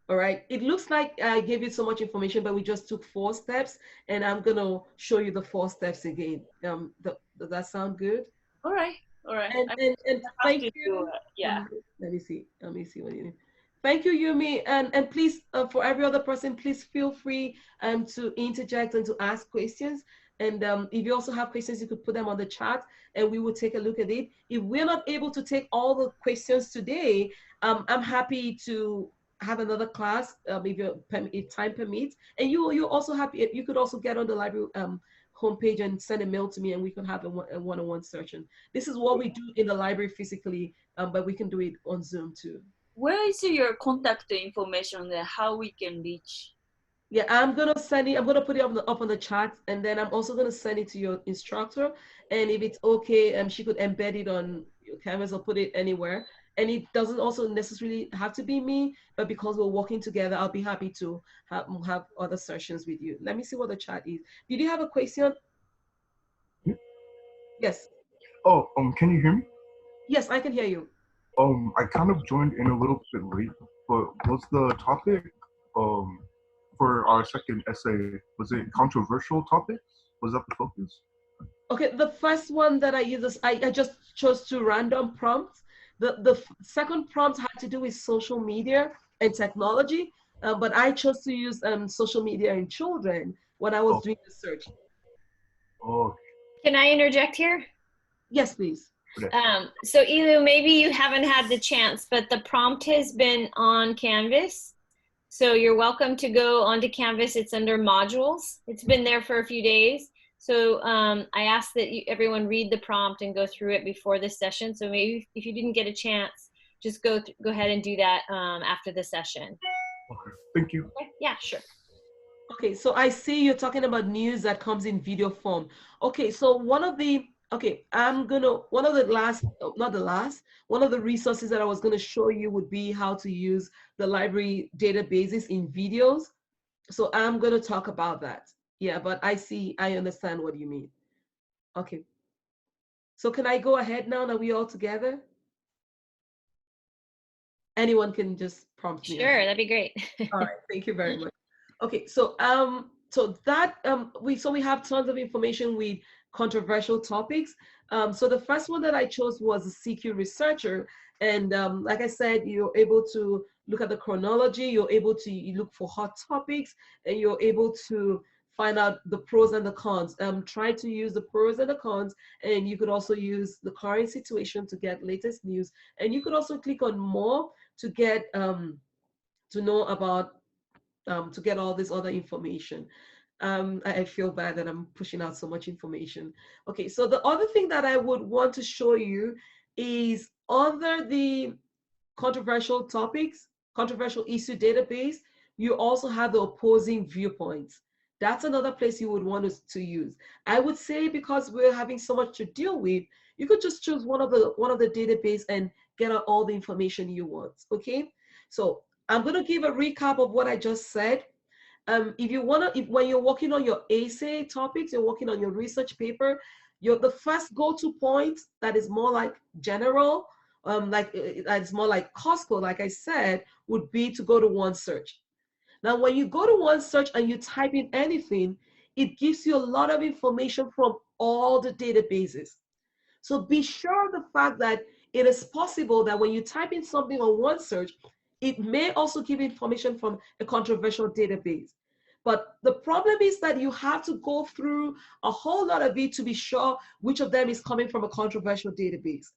All right, it looks like I gave you so much information, but we just took 4 steps, and I'm gonna show you the 4 steps again. Does that sound good? All right. And thank you. Yeah. Let me see what you need. Thank you, Yumi, and please, for every other person, please feel free to interject and to ask questions. And if you also have questions, you could put them on the chat, and we will take a look at it. If we're not able to take all the questions today, I'm happy to have another class if time permits. And you also happy, you could also get on the library homepage and send a mail to me, and we can have a one-on-one session. This is what we do in the library physically, but we can do it on Zoom too. Where is your contact information and how we can reach? Yeah, I'm gonna send it. I'm gonna put it up on the chat, and then I'm also gonna send it to your instructor. And if it's okay, she could embed it on your Canvas or put it anywhere. And it doesn't also necessarily have to be me, but because we're working together, I'll be happy to have other sessions with you. Let me see what the chat is. Did you have a question? Yes. Oh, can you hear me? Yes, I can hear you. I kind of joined in a little bit late, but what's the topic for our second essay? Was it controversial topics? Was that the focus? Okay, the first one that I used, I just chose 2 random prompts. The second prompt had to do with social media and technology, but I chose to use social media in children when I was doing the search. Oh. Can I interject here? Yes, please. So Ilu, maybe you haven't had the chance, but the prompt has been on Canvas. So you're welcome to go onto Canvas. It's under modules. It's been there for a few days. So I ask that everyone read the prompt and go through it before this session. So maybe if you didn't get a chance, just go ahead and do that after the session. Okay, thank you. Okay. Yeah, sure. Okay, so I see you're talking about news that comes in video form. Okay, so one of the Okay, one of the last, not the last, one of the resources that I was gonna show you would be how to use the library databases in videos. So I'm gonna talk about that. Yeah, but I understand what you mean. Okay. So can I go ahead now? Are we all together? Anyone can just prompt me. Sure, that'd be great. All right, thank you very much. Okay, so we have tons of information with controversial topics. So the first one that I chose was a CQ researcher, and like I said, you're able to look at the chronology. You're able to look for hot topics, and you're able to find out the pros and the cons. Try to use the pros and the cons, and you could also use the current situation to get latest news, and you could also click on more to get to know about to get all this other information. I feel bad that I'm pushing out so much information. Okay, so the other thing that I would want to show you is under the controversial topics, controversial issue database, you also have the opposing viewpoints. That's another place you would want to use. I would say because we're having so much to deal with, you could just choose one of the database and get out all the information you want. Okay, so I'm going to give a recap of what I just said. If you want to, if when you're working on your essay topics, you're working on your research paper, the first go-to point that is more like general, that's more like Costco, like I said, would be to go to OneSearch. Now, when you go to OneSearch and you type in anything, it gives you a lot of information from all the databases. So be sure of the fact that it is possible that when you type in something on OneSearch, it may also give information from a controversial database. But the problem is that you have to go through a whole lot of it to be sure which of them is coming from a controversial database.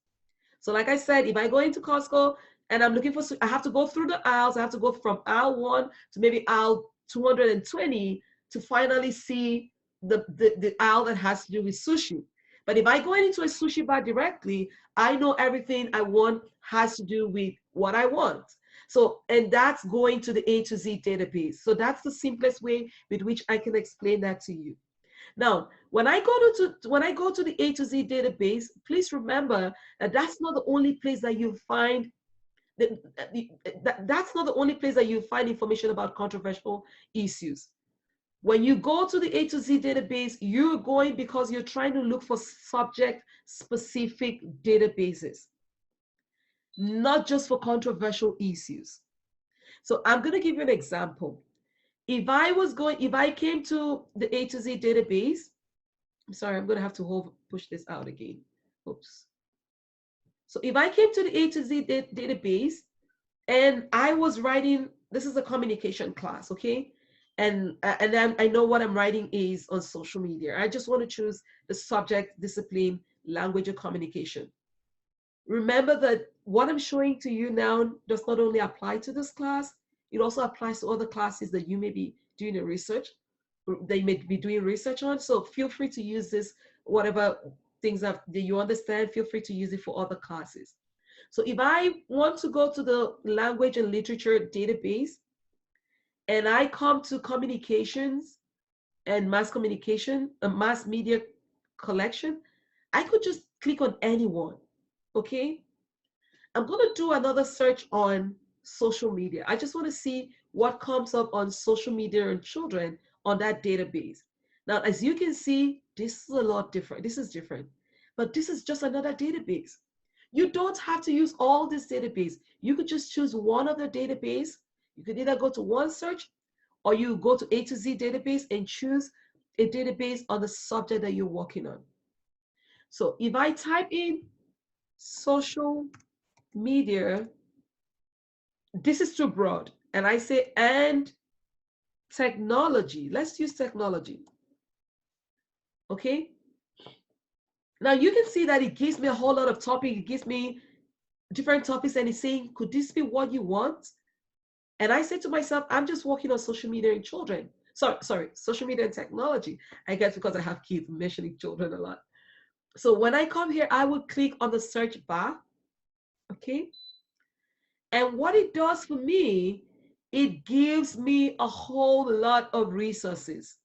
So like I said, if I go into Costco and I'm looking for, I have to go through the aisles. I have to go from aisle 1 to maybe aisle 220 to finally see the aisle that has to do with sushi. But if I go into a sushi bar directly, I know everything I want has to do with what I want. So, and that's going to the A to Z database. So that's the simplest way with which I can explain that to you. Now, when I go to the A to Z database, please remember that that's not the only place that you find that's not the only place that you find information about controversial issues. When you go to the A to Z database, you're going because you're trying to look for subject-specific databases, not just for controversial issues. So I'm going to give you an example. If I came to the A to Z database, I'm sorry, I'm going to have to push this out again. Oops. So if I came to the A to Z database and I was writing, this is a communication class, okay? And I know what I'm writing is on social media. I just want to choose the subject, discipline, language, or communication. Remember that what I'm showing to you now does not only apply to this class, it also applies to other classes that you may be doing a research, they may be doing research on. So feel free to use this, whatever things that you understand, feel free to use it for other classes. So if I want to go to the language and literature database, and I come to communications and mass communication, a mass media collection, I could just click on anyone, okay? I'm gonna do another search on social media. I just wanna see what comes up on social media and children on that database. Now, as you can see, this is a lot different. This is different, but this is just another database. You don't have to use all this database. You could just choose one of the database. You could either go to OneSearch or you go to A to Z database and choose a database on the subject that you're working on. So if I type in social media, this is too broad. And I say, and technology, let's use technology. Okay. Now you can see that it gives me a whole lot of topics. It gives me different topics and it's saying, could this be what you want? And I say to myself, I'm just working on social media and children. Sorry, social media and technology. I guess because I have kids, mentioning children a lot. So when I come here, I would click on the search bar, okay? And what it does for me, it gives me a whole lot of resources.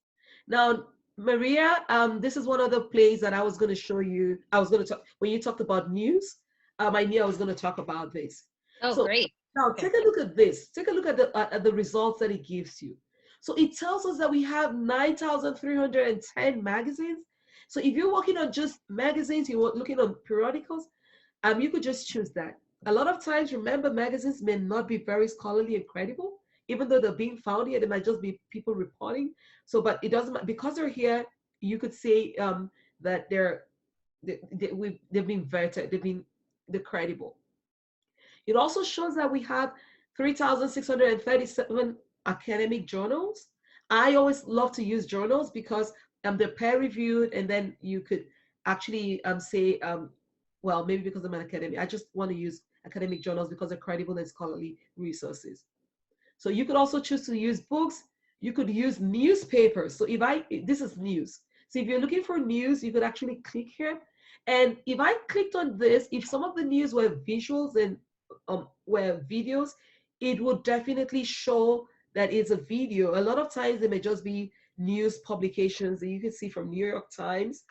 Now, Maria, this is one of the plays that I was going to show you. I was going to talk, when you talked about news, I knew I was going to talk about this. Oh, So great. now Okay. take a look at this. Take a look at the results that it gives you. So it tells us that we have 9,310 magazines. So if you're working on just magazines, you're looking on periodicals, you could just choose that. A lot of times, remember, magazines may not be very scholarly and credible, even though they're being found here. They might just be people reporting. So, but it doesn't matter because they're here. You could say that they've been vetted. They're credible. It also shows that we have 3,637 academic journals. I always love to use journals because they're peer reviewed, and then you could actually say, well, maybe because I'm an academic, I just want to use academic journals because they're credible and scholarly resources. So you could also choose to use books. You could use newspapers. So this is news. So if you're looking for news, you could actually click here. And if I clicked on this, if some of the news were visuals and were videos, it would definitely show that it's a video. A lot of times they may just be news publications that you can see from New York Times.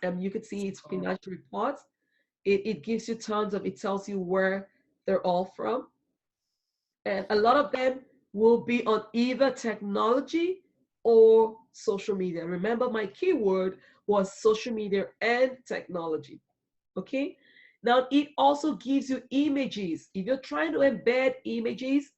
You could see its financial reports. It gives you tons of, it tells you where they're all from. And a lot of them will be on either technology or social media. Remember, my keyword was social media and technology. Okay. Now, it also gives you images. If you're trying to embed images,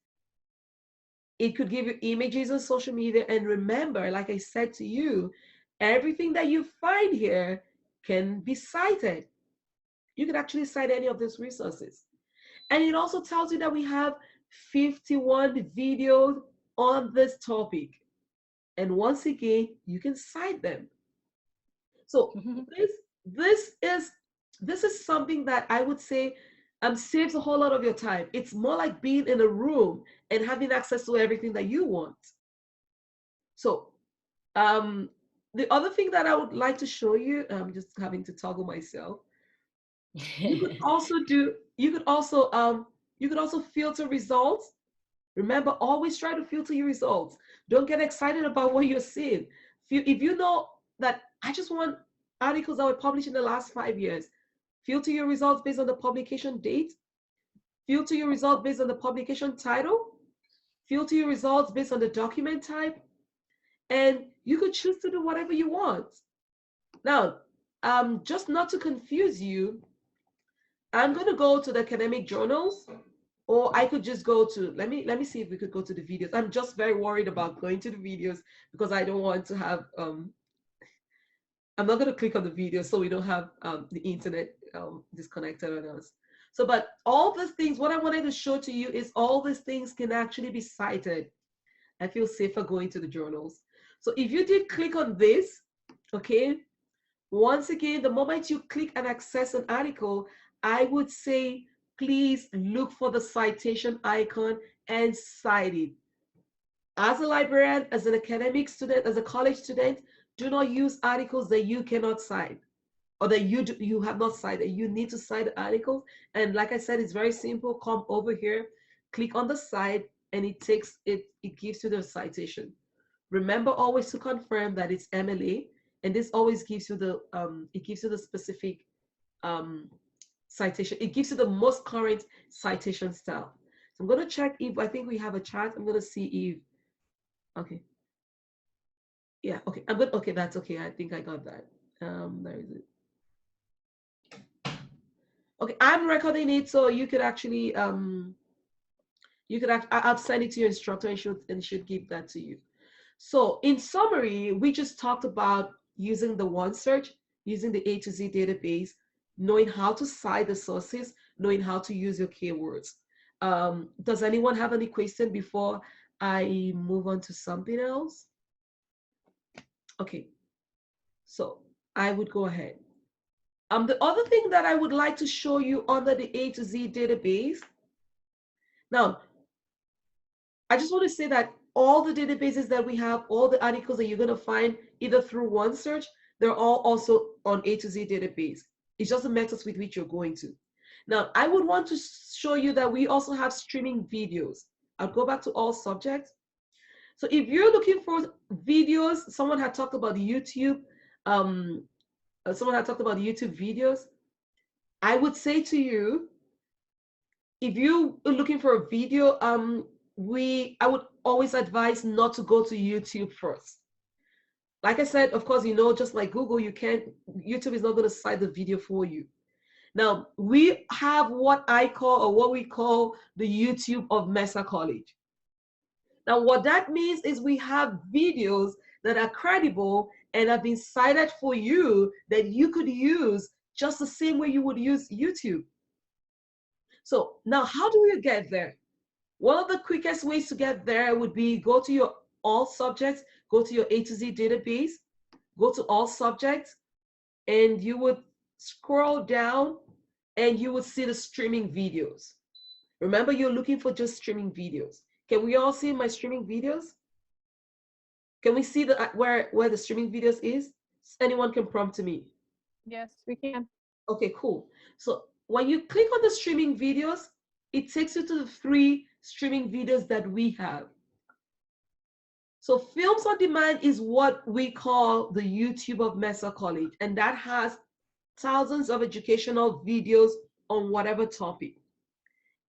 it could give you images on social media. And remember, like I said to you, everything that you find here can be cited. You can actually cite any of these resources. And it also tells you that we have 51 videos on this topic. And once again, you can cite them. So this is something that I would say saves a whole lot of your time. It's more like being in a room and having access to everything that you want. So the other thing that I would like to show you, I'm just having to toggle myself. You could also filter results. Remember, always try to filter your results. Don't get excited about what you're seeing. If you know that I just want articles that were published in the last 5 years, filter your results based on the publication date, filter your results based on the publication title, filter your results based on the document type, and you could choose to do whatever you want. Now, just not to confuse you, I'm going to go to the academic journals, or I could just go to, let me see if we could go to the videos. I'm just very worried about going to the videos because I don't want to have, I'm not going to click on the video so we don't have the internet disconnected on us. So, but all these things, what I wanted to show to you is all these things can actually be cited. I feel safer going to the journals. So if you did click on this, okay, once again, the moment you click and access an article, I would say, please look for the citation icon and cite it. As a librarian, as an academic student, as a college student, do not use articles that you cannot cite or that you have not cited. You need to cite the articles. And like I said, it's very simple. Come over here, click on the site, and it gives you the citation. Remember always to confirm that it's MLA, and this always gives you the specific citation. It gives you the most current citation style. So I'm going to check if I think we have a chat. I'm going to see if, okay. Yeah, okay. I'm good. Okay, that's okay. I think I got that. There is it. Okay, I'm recording it, so you could actually I'll send it to your instructor and should give that to you. So in summary, we just talked about using the OneSearch, using the A to Z database, knowing how to cite the sources, knowing how to use your keywords. Does anyone have any question before I move on to something else? Okay, so I would go ahead. The other thing that I would like to show you under the A to Z database. Now, I just want to say that all the databases that we have, all the articles that you're going to find either through OneSearch, they're all also on A to Z database. It's just the methods with which you're going to. Now, I would want to show you that we also have streaming videos. I'll go back to all subjects. So if you're looking for videos, someone had talked about YouTube, someone had talked about YouTube videos. I would say to you, if you are looking for a video, I would always advise not to go to YouTube first. Like I said, of course, just like Google, YouTube is not going to cite the video for you. Now, we have what we call the YouTube of Mesa College. Now, what that means is we have videos that are credible and have been cited for you that you could use just the same way you would use YouTube. So now, how do we get there? One of the quickest ways to get there would be go to your all subjects, go to your A to Z database, go to all subjects, and you would scroll down and you would see the streaming videos. Remember, you're looking for just streaming videos. Can we all see my streaming videos? Can we see where the streaming videos is? Anyone can prompt to me. Yes, we can. Okay, cool. So when you click on the streaming videos, it takes you to the 3 streaming videos that we have. So Films on Demand is what we call the YouTube of Mesa College, and that has thousands of educational videos on whatever topic.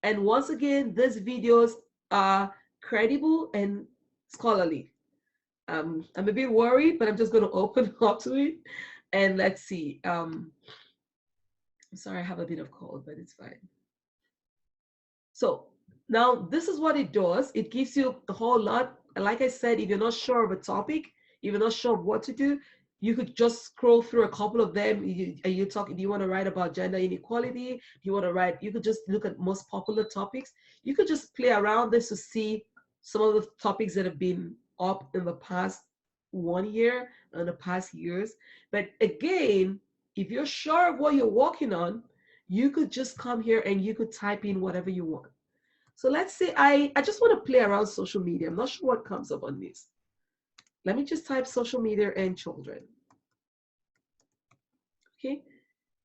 And once again, these videos are credible and scholarly. I'm a bit worried, but I'm just going to open up to it and let's see. I'm sorry, I have a bit of cold, but it's fine. So now this is what it does. It gives you a whole lot. Like I said, if you're not sure of a topic, if you're not sure of what to do, you could just scroll through a couple of them. Do you want to write about gender inequality? You could just look at most popular topics. You could just play around this to see some of the topics that have been up in the past 1 year and the past years. But again, if you're sure of what you're working on, you could just come here and you could type in whatever you want. So let's say I just want to play around social media. I'm not sure what comes up on this. Let me just type social media and children. Okay.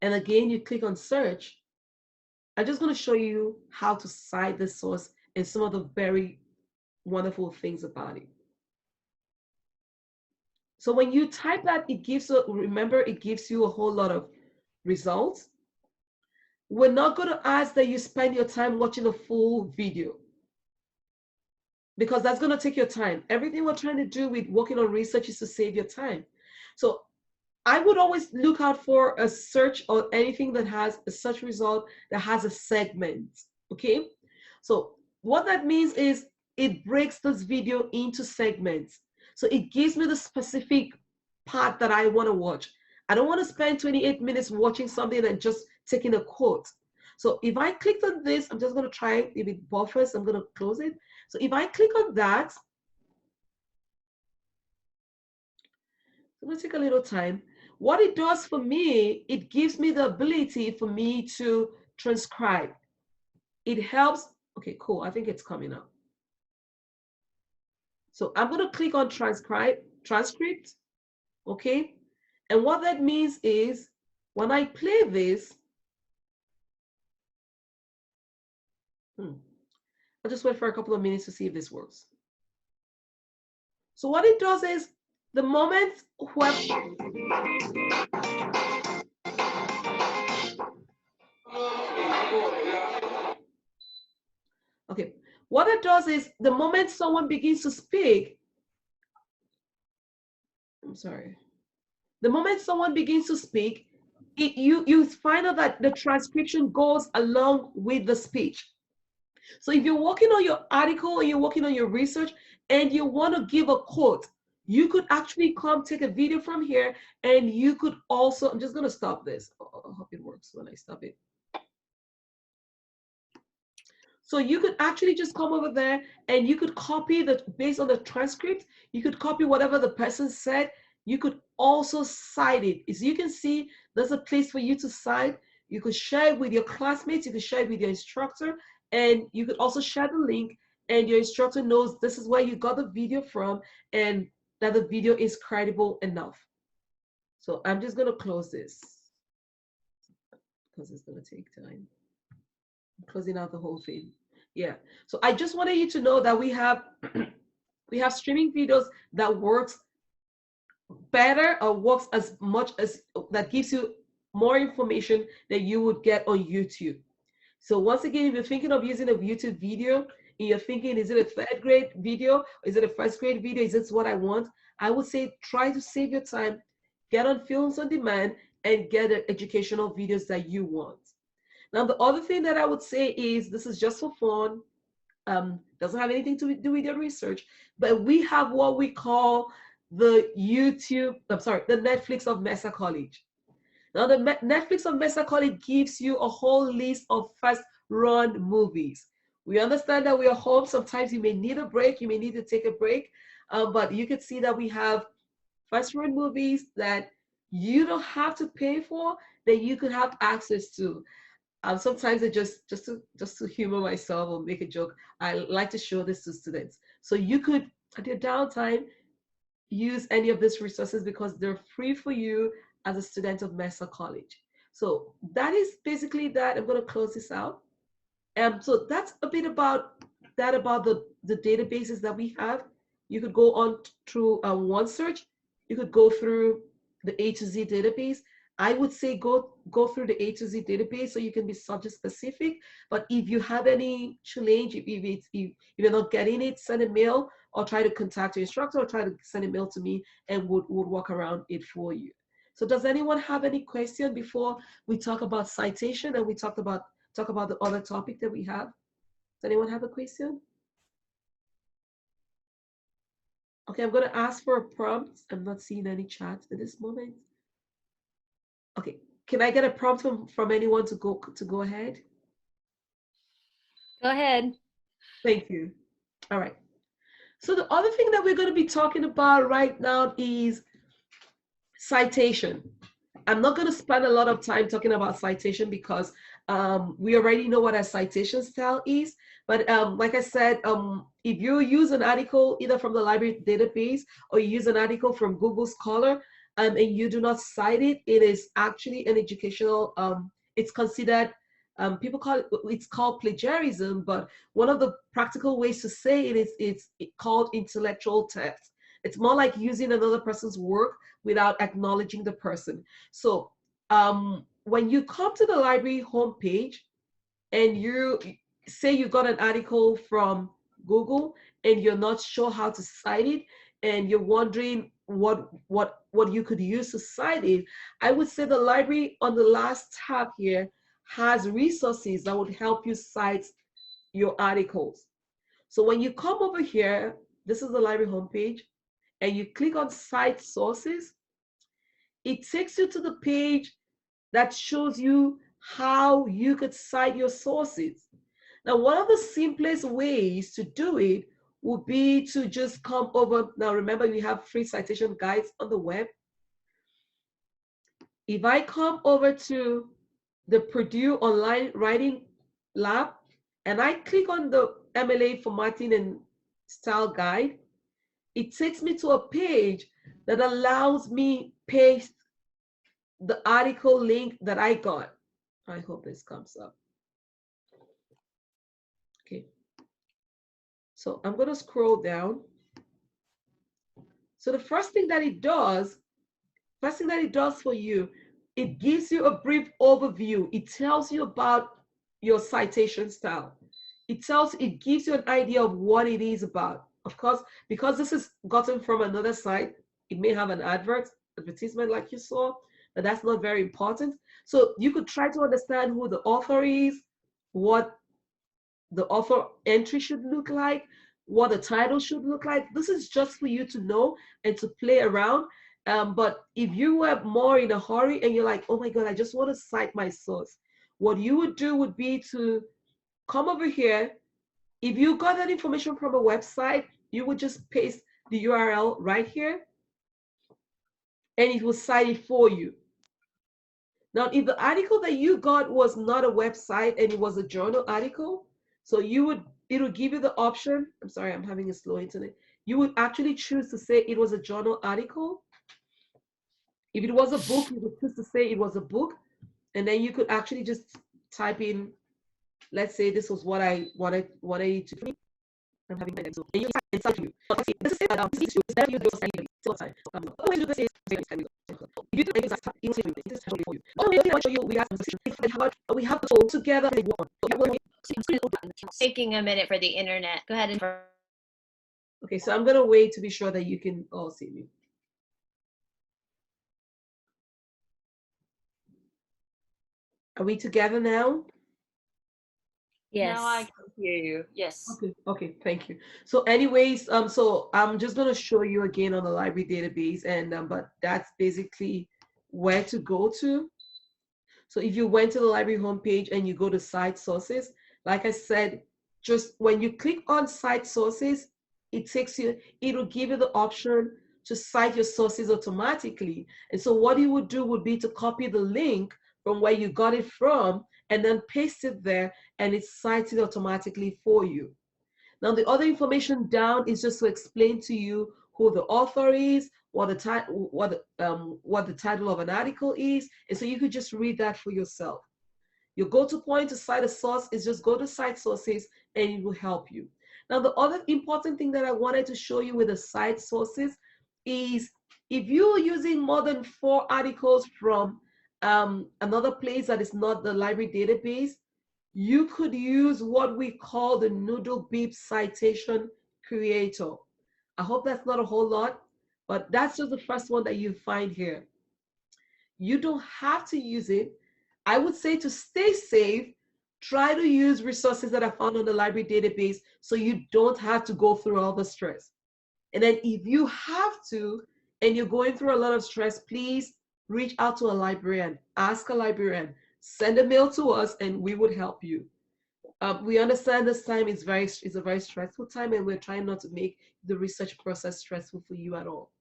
And again, you click on search. I'm just going to show you how to cite the source and some of the very wonderful things about it. So when you type that, it gives you a whole lot of results. We're not going to ask that you spend your time watching a full video, because that's going to take your time. Everything we're trying to do with working on research is to save your time. So I would always look out for a search or anything that has a search result that has a segment, okay? So what that means is it breaks this video into segments. So it gives me the specific part that I want to watch. I don't want to spend 28 minutes watching something and just taking a quote. So if I clicked on this, I'm just going to try, if it buffers, I'm going to close it. So if I click on that, it's going to take a little time. What it does for me, it gives me the ability for me to transcribe. It helps. Okay, cool. I think it's coming up. So I'm going to click on transcript. Okay. And what that means is when I play this, I'll just wait for a couple of minutes to see if this works. So what it does is the moment okay, what it does is the moment someone begins to speak, I'm sorry. The moment someone begins to speak, you find out that the transcription goes along with the speech. So if you're working on your article or you're working on your research and you want to give a quote, you could actually come take a video from here, and you could also, I'm just going to stop this. I hope it works when I stop it. So you could actually just come over there and you could copy based on the transcript, you could copy whatever the person said. You could also cite it. As you can see, there's a place for you to cite. You could share it with your classmates, you could share it with your instructor, and you could also share the link, and your instructor knows this is where you got the video from and that the video is credible enough. So I'm just gonna close this because it's gonna take time. I'm closing out the whole thing. Yeah, so I just wanted you to know that we have We have streaming videos that works better or works as much as, that gives you more information than you would get on YouTube. So once again, if you're thinking of using a YouTube video and you're thinking, is it a third grade video? Or is it a first grade video? Is this what I want? I would say try to save your time, get on Films on Demand, and get the educational videos that you want. Now, the other thing that I would say is, this is just for fun, doesn't have anything to do with your research, but we have what we call the Netflix of Mesa College. Now, the Netflix of Mesa College gives you a whole list of first-run movies. We understand that we are home. Sometimes you may need a break. You may need to take a break. But you can see that we have first-run movies that you don't have to pay for, that you could have access to. Sometimes I just to humor myself or make a joke, I like to show this to students. So you could, at your downtime, use any of these resources because they're free for you as a student of Mesa College. So that is basically that. I'm going to close this out. So that's a bit about that, about the databases that we have. You could go on through OneSearch. You could go through the A to Z database. I would say go through the A to Z database so you can be subject specific. But if you have any challenge, if you're not getting it, send a mail or try to contact your instructor or try to send a mail to me and we'll work around it for you. So does anyone have any question before we talk about citation and we talk about the other topic that we have? Does anyone have a question? Okay, I'm going to ask for a prompt. I'm not seeing any chat at this moment. Okay, can I get a prompt from anyone to go ahead? Go ahead. Thank you. All right. So the other thing that we're going to be talking about right now is citation. I'm not going to spend a lot of time talking about citation because we already know what a citation style is. But like I said, if you use an article either from the library database or you use an article from Google Scholar and you do not cite it, it is actually an educational, it's considered, people call it, it's called plagiarism, but one of the practical ways to say it is it's called intellectual theft. It's more like using another person's work without acknowledging the person. So when you come to the library homepage and you say you got an article from Google and you're not sure how to cite it and you're wondering what you could use to cite it, I would say the library on the last tab here has resources that would help you cite your articles. So when you come over here, this is the library homepage, and you click on Cite Sources, it takes you to the page that shows you how you could cite your sources. Now, one of the simplest ways to do it would be to just come over. Now, remember, we have free citation guides on the web. If I come over to the Purdue Online Writing Lab, and I click on the MLA Formatting and Style Guide, it takes me to a page that allows me paste the article link that I got. I hope this comes up. Okay. So I'm going to scroll down. So the first thing that it does for you, it gives you a brief overview. It tells you about your citation style. It gives you an idea of what it is about. Of course, because this is gotten from another site, it may have an advertisement like you saw, but that's not very important. So you could try to understand who the author is, what the author entry should look like, what the title should look like. This is just for you to know and to play around. But if you were more in a hurry and you're like, oh my God, I just want to cite my source, what you would do would be to come over here. If you got that information from a website, you would just paste the URL right here and it will cite it for you. Now, if the article that you got was not a website and it was a journal article, so it would give you the option. I'm sorry, I'm having a slow internet. You would actually choose to say it was a journal article. If it was a book, you would choose to say it was a book. And then you could actually just type in, let's say this was what I wanted you to do. I'm having my so and you inside you. Okay, this is it. This is it's better you do your study till time. The way to do this is if you do anything that's it will take you. This is actually for you. Oh, I want to show you we have we have the tool together they work. Taking a minute for the internet. Go ahead and. Okay, so I'm gonna wait to be sure that you can all see me. Are we together now? Yes. Now I can hear you. Yes. Okay, thank you. So anyways, so I'm just gonna show you again on the library database, and but that's basically where to go to. So if you went to the library homepage and you go to cite sources, like I said, just when you click on cite sources, it'll give you the option to cite your sources automatically. And so what you would do would be to copy the link from where you got it from and then paste it there, and it's cited automatically for you. Now, the other information down is just to explain to you who the author is, what the title of an article is, and so you could just read that for yourself. Your go-to point to cite a source is just go to cite sources, and it will help you. Now, the other important thing that I wanted to show you with the cite sources is if you're using more than 4 articles from another place that is not the library database, you could use what we call the Noodle-Beep citation creator. I hope that's not a whole lot, but that's just the first one that you find here. You don't have to use it. I would say to stay safe, try to use resources that are found on the library database so you don't have to go through all the stress. And then if you have to, and you're going through a lot of stress, please reach out to a librarian, ask a librarian, send a mail to us, and we would help you. We understand this time is a very stressful time, and we're trying not to make the research process stressful for you at all.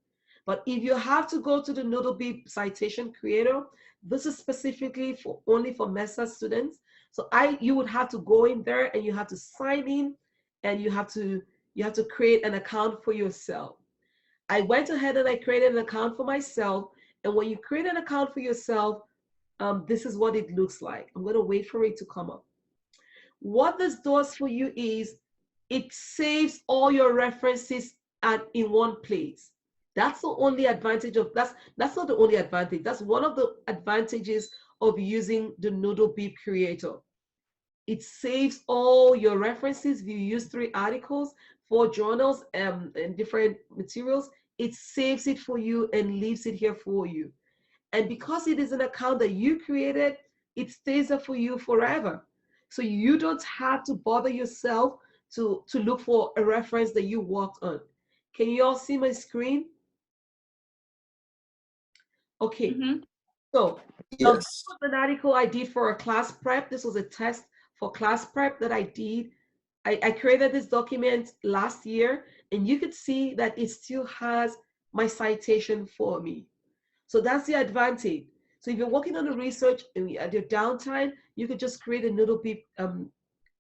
But if you have to go to the Noodle-Beep citation creator, this is specifically only for Mesa students. So you would have to go in there and you have to sign in, and you have to create an account for yourself. I went ahead and I created an account for myself. And when you create an account for yourself, this is what it looks like. I'm going to wait for it to come up. What this does for you is it saves all your references in one place. That's the only advantage of that's not the only advantage. That's one of the advantages of using the Noodle-Beep creator. It saves all your references. If you use 3 articles, 4 journals, and different materials, it saves it for you and leaves it here for you. And because it is an account that you created, it stays there for you forever. So you don't have to bother yourself to look for a reference that you worked on. Can you all see my screen? Okay. So this was an article I did for a class prep. This was a test for class prep that I did. I created this document last year, and you could see that it still has my citation for me. So that's the advantage. So if you're working on the research and at your downtime, you could just create a Noodle-Beep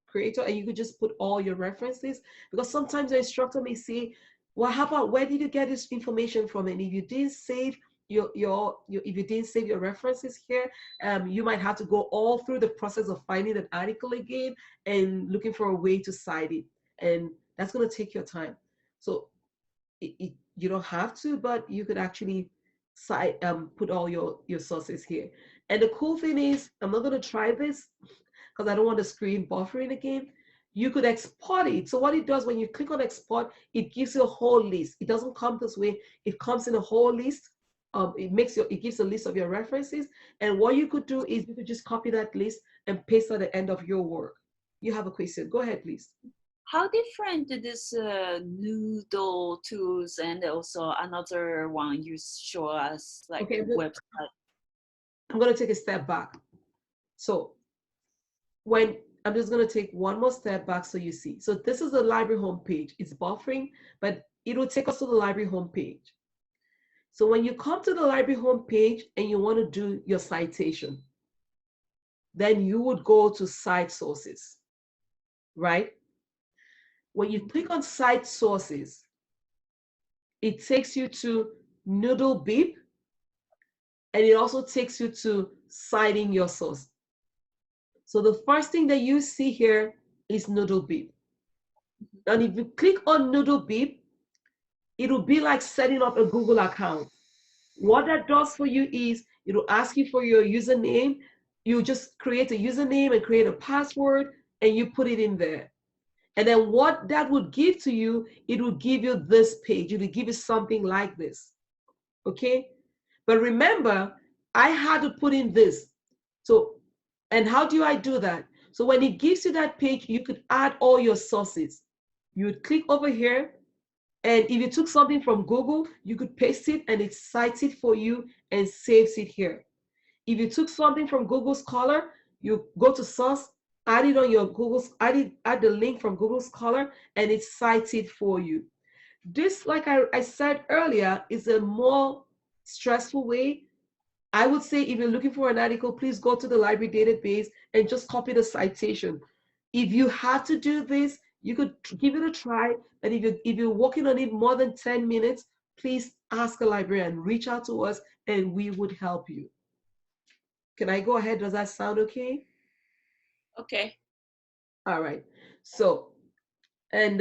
creator, and you could just put all your references, because sometimes the instructor may say, well, how about where did you get this information from? And if you didn't save if you didn't save your references here, you might have to go all through the process of finding an article again and looking for a way to cite it, and that's going to take your time. So you don't have to, but you could actually put all your sources here. And the cool thing is, I'm not going to try this because I don't want the screen buffering again. You could export it. So what it does when you click on export, it gives you a whole list. It doesn't come this way. It comes in a whole list. It gives a list of your references. And what you could do is you could just copy that list and paste at the end of your work. You have a question. Go ahead, please. How different this Noodle tools and also another one you show us, like website? I'm going to take a step back. So I'm just going to take one more step back so you see. So this is the library homepage. It's buffering, but it will take us to the library homepage. So when you come to the library homepage and you want to do your citation, then you would go to cite sources, right? When you click on cite sources, it takes you to Noodle-Beep, and it also takes you to citing your source. So the first thing that you see here is Noodle-Beep. And if you click on Noodle Beep, it'll be like setting up a Google account. What that does for you is it'll ask you for your username. You just create a username and create a password and you put it in there. And then what that would give to you, it will give you this page. It will give you something like this. Okay? But remember, I had to put in this. So, and how do I do that? So when it gives you that page, you could add all your sources. You would click over here, and if you took something from Google, you could paste it and it cites it for you and saves it here. If you took something from Google Scholar, you go to source, add it on your Google, add the link from Google Scholar, and it cites it for you. This, like I said earlier, is a more stressful way. I would say if you're looking for an article, please go to the library database and just copy the citation. If you have to do this, you could give it a try. But if you're working on it more than 10 minutes, please ask a librarian, reach out to us, and we would help you. Can I go ahead? Does that sound okay? Okay. All right. So, and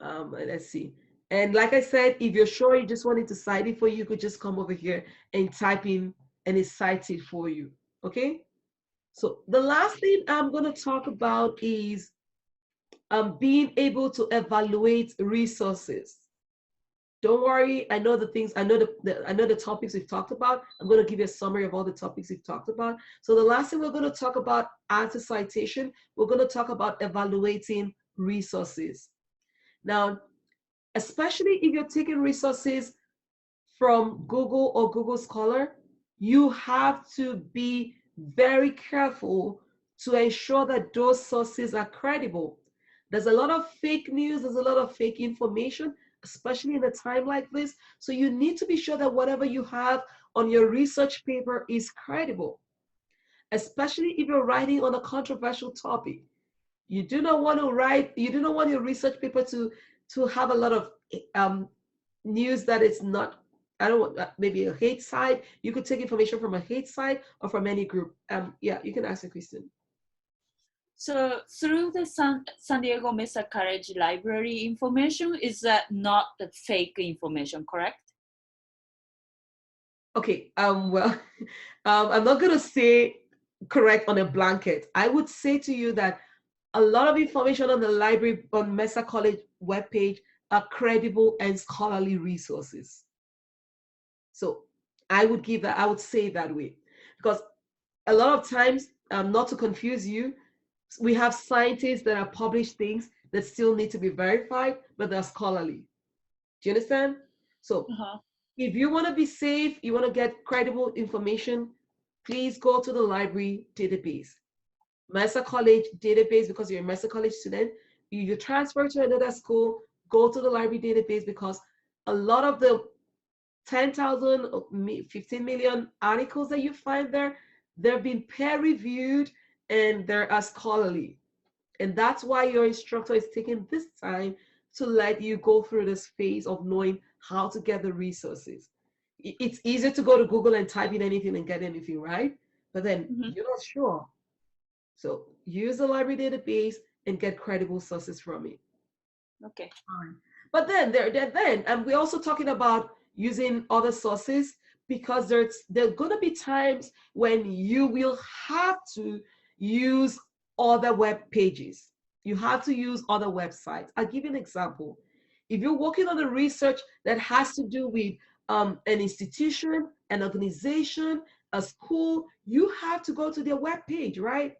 let's see. And like I said, if you're sure you just wanted to cite it for you, you could just come over here and type in and it cites it for you. Okay. So the last thing I'm going to talk about is being able to evaluate resources. Don't worry, I know the things, I know the topics we've talked about. I'm going to give you a summary of all the topics we've talked about. So the last thing we're going to talk about after citation, we're going to talk about evaluating resources. Now, especially if you're taking resources from Google or Google Scholar, you have to be very careful to ensure that those sources are credible. There's a lot of fake news, there's a lot of fake information, especially in a time like this. So you need to be sure that whatever you have on your research paper is credible, especially if you're writing on a controversial topic. You do not want to write, you do not want your research paper to have a lot of news that is not, I don't want, maybe a hate site. You could take information from a hate site or from any group. Yeah, you can ask a question. So through the San Diego Mesa College library information, is that not the fake information, correct? Okay, well, I'm not gonna say correct on a blanket. I would say to you that a lot of information on the library, on Mesa College webpage are credible and scholarly resources. So I would say it that way. Because a lot of times, not to confuse you, we have scientists that have published things that still need to be verified, but they're scholarly. Do you understand? So if you want to be safe, you want to get credible information, please go to the library database. Mesa College database, because you're a Mesa College student. If you transfer to another school, go to the library database, because a lot of the 10,000, 15 million articles that you find there, they've been peer reviewed and they're scholarly. And that's why your instructor is taking this time to let you go through this phase of knowing how to get the resources. It's easier to go to Google and type in anything and get anything, right? But then you're not sure. So use the library database and get credible sources from it. Okay. But then and we're also talking about using other sources, because there are going to be times when you will have to use other web pages. You have to use other websites. I'll give you an example. If you're working on a research that has to do with an institution, an organization, a school, you have to go to their web page, right?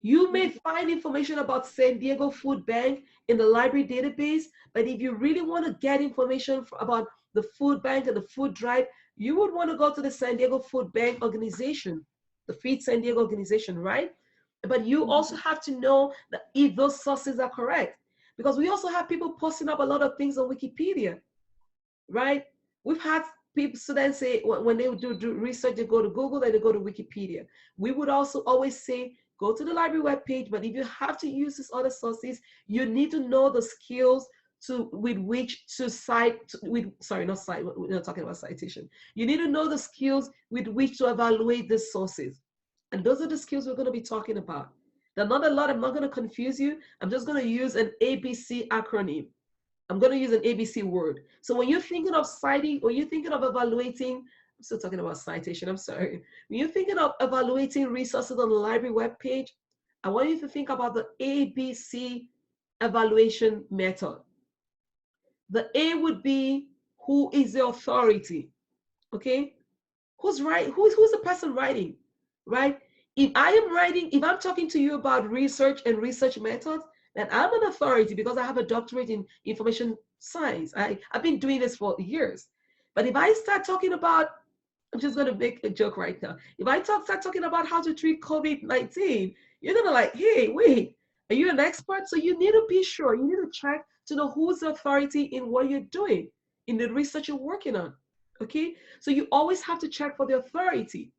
You may find information about San Diego Food Bank in the library database, but if you really want to get information about the food bank and the food drive, you would want to go to the San Diego Food Bank organization, the Feed San Diego organization, right? But you also have to know that if those sources are correct, because we also have people posting up a lot of things on Wikipedia, right? We've had students say when they do research, they go to Google and they go to Wikipedia. We would also always say, go to the library webpage, but if you have to use these other sources, you need to know the skills with which to cite, we're not talking about citation. You need to know the skills with which to evaluate these sources. And those are the skills we're going to be talking about. There are not a lot. I'm not going to confuse you. I'm just going to use an ABC acronym. I'm going to use an ABC word. So when you're thinking of citing, or you're thinking of evaluating, I'm still talking about citation, I'm sorry. When you're thinking of evaluating resources on the library webpage, I want you to think about the ABC evaluation method. The A would be, who is the authority? Okay? Who's right? Who's the person writing? Right? If I am writing, if I'm talking to you about research and research methods, then I'm an authority because I have a doctorate in information science. I've been doing this for years. But if I start talking about, I'm just going to make a joke right now. If I start talking about how to treat COVID-19, you're going to like, hey, wait, are you an expert? So you need to be sure, you need to check to know who's the authority in what you're doing, in the research you're working on. Okay, so you always have to check for the authority.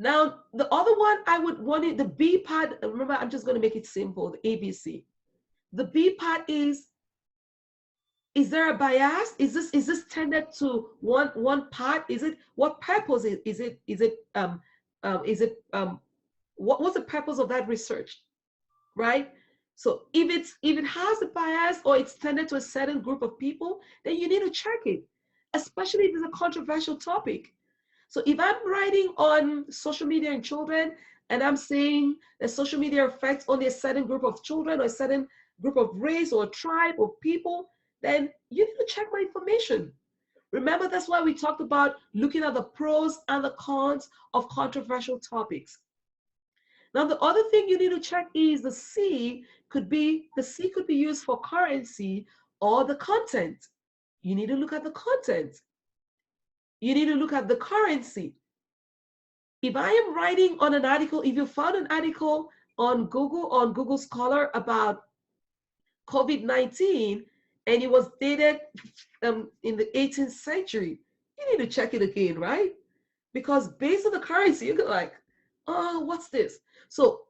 Now, the other one I would want it, the B part, remember, I'm just going to make it simple, the ABC. The B part is there a bias? Is this tended to one part? Is it, what purpose what's the purpose of that research, right? So if it has a bias or it's tended to a certain group of people, then you need to check it, especially if it's a controversial topic. So if I'm writing on social media and children, and I'm saying that social media affects only a certain group of children or a certain group of race or tribe or people, then you need to check my information. Remember, that's why we talked about looking at the pros and the cons of controversial topics. Now, the other thing you need to check is the C could be used for currency or the content. You need to look at the content. You need to look at the currency. If I am writing on an article, if you found an article on Google Scholar about COVID-19 and it was dated in the 18th century, you need to check it again, right? Because based on the currency, you're like, oh, what's this? So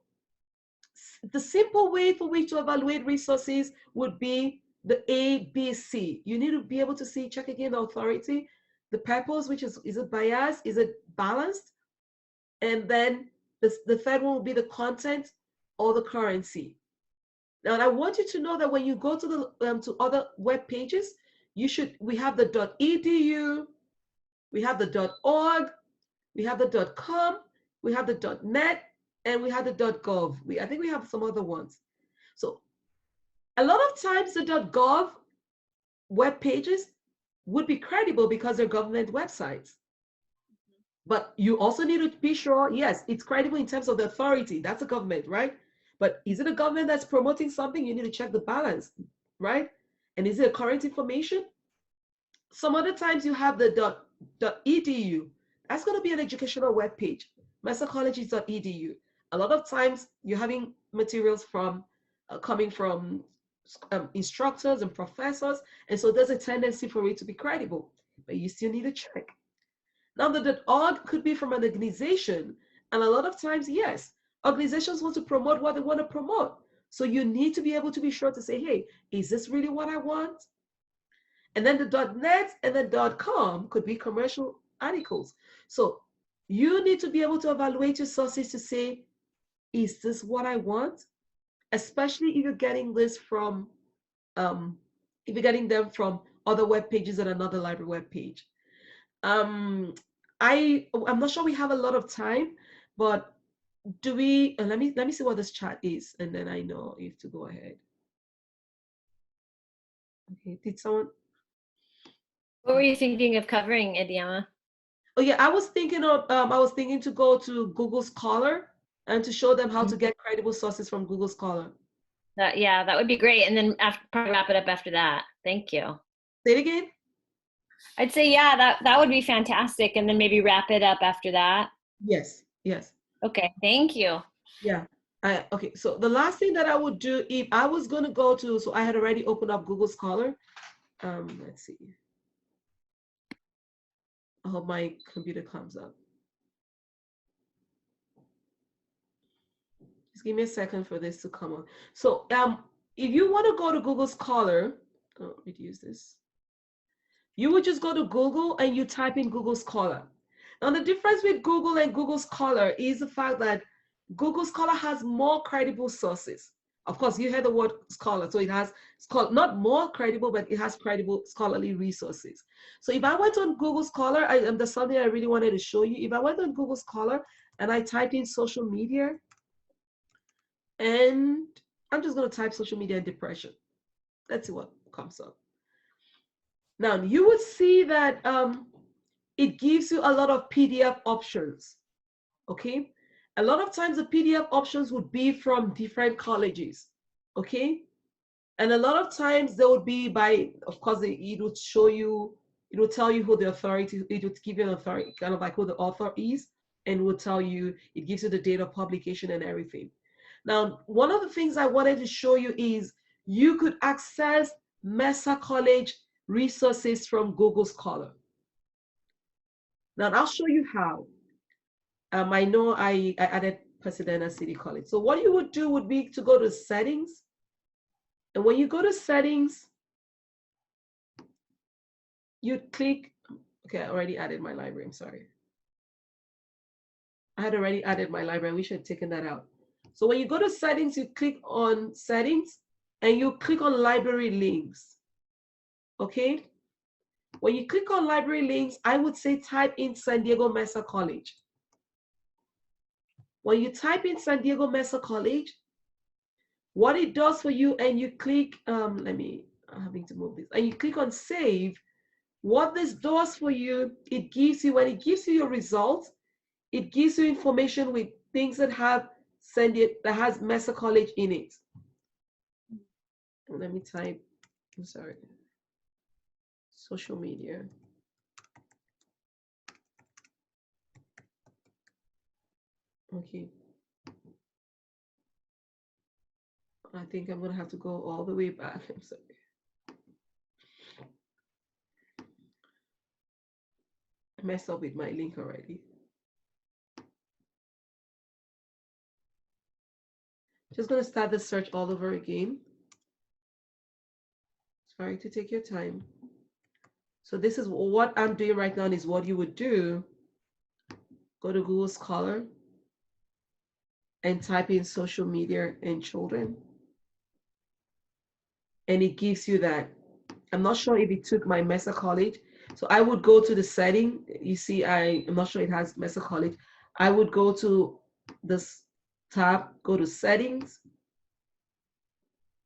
the simple way for which to evaluate resources would be the ABC. You need to be able to see, check again the authority, the purpose, which is it biased? Is it balanced? And then the third one will be the content or the currency. Now, and I want you to know that when you go to the to other web pages, we have the .edu, we have the .org, we have the .com, we have the .net, and we have the .gov. I think we have some other ones. So a lot of times the .gov web pages would be credible because they're government websites. But you also need to be sure, yes, it's credible in terms of the authority. That's a government, right? But is it a government that's promoting something? You need to check the balance, right? And is it current information? Some other times you have the .edu. That's going to be an educational web page. Mesacolleges.edu. A lot of times you're having materials from coming from instructors and professors, and so there's a tendency for it to be credible, but you still need to check. Now, the .org could be from an organization, and a lot of times, yes, organizations want to promote what they want to promote. So you need to be able to be sure to say, hey, is this really what I want? And then the .net and the .com could be commercial articles. So you need to be able to evaluate your sources to say, is this what I want? Especially if you're getting this from, if you're getting them from other web pages and another library web page. I'm not sure we have a lot of time, but do we, let me see what this chat is, and then I know if to go ahead. Okay, did someone? What were you thinking of covering, Edeama? Oh yeah, I was thinking to go to Google Scholar and to show them how to get credible sources from Google Scholar. Yeah, that would be great. And then probably wrap it up after that. Thank you. Say it again. I'd say, yeah, that would be fantastic. And then maybe wrap it up after that. Yes, yes. Okay, thank you. Yeah. Okay, so the last thing that I would do if I was going to go to, so I had already opened up Google Scholar. Let's see. I hope my computer comes up. Just give me a second for this to come on. So if you want to go to Google Scholar, reduce this. You would just go to Google and you type in Google Scholar. Now the difference with Google and Google Scholar is the fact that Google Scholar has more credible sources. Of course, you heard the word scholar, so it has not more credible, but it has credible scholarly resources. So if I went on Google Scholar, there's something I really wanted to show you. If I went on Google Scholar and I typed in social media, and I'm just going to type social media and depression. Let's see what comes up. Now, you would see that it gives you a lot of PDF options, okay? A lot of times the PDF options would be from different colleges, okay? And a lot of times they would be by, of course, it would show you, it would tell you who the authority, it would give you an authority, kind of like who the author is, and would tell you, it gives you the date of publication and everything. Now, one of the things I wanted to show you is you could access Mesa College resources from Google Scholar. Now, I'll show you how. I know I added Pasadena City College. So what you would do would be to go to settings. And when you go to settings, you click, okay, I already added my library, I'm sorry. I had already added my library, we should have taken that out. So when you go to settings, you click on settings and you click on library links, okay? When you click on library links, I would say type in San Diego Mesa College. When you type in San Diego Mesa College, what it does for you, and you click, I'm having to move this, and you click on save, what this does for you, it gives you, when it gives you your results, it gives you information with things that have that has Mesa College in it. Let me type, I'm sorry, social media. Okay. I think I'm gonna have to go all the way back, I'm sorry. I messed up with my link already. Just gonna start the search all over again. Sorry to take your time. So this is what I'm doing right now is what you would do. Go to Google Scholar and type in social media and children. And it gives you that. I'm not sure if it took my Mesa College. So I would go to the setting. You see, I'm not sure it has Mesa College. I would go to this tab, go to settings.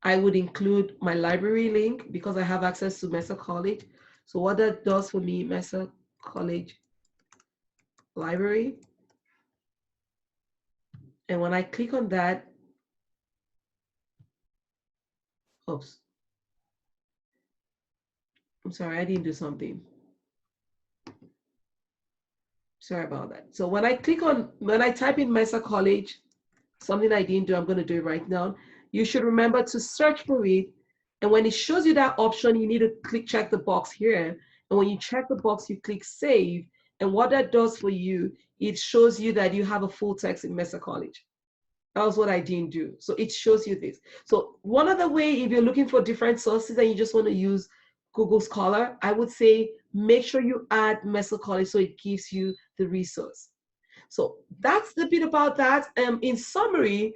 I would include my library link because I have access to Mesa College. So what that does for me, Mesa College library. And when I click on that, oops. I'm sorry, I didn't do something. Sorry about that. So when I click on, when I type in Mesa College, something I didn't do, I'm gonna do it right now. You should remember to search for it. And when it shows you that option, you need to check the box here. And when you check the box, you click save. And what that does for you, it shows you that you have a full text in Mesa College. That was what I didn't do. So it shows you this. So one other way, if you're looking for different sources and you just want to use Google Scholar, I would say make sure you add Mesa College so it gives you the resource. So that's the bit about that. In summary,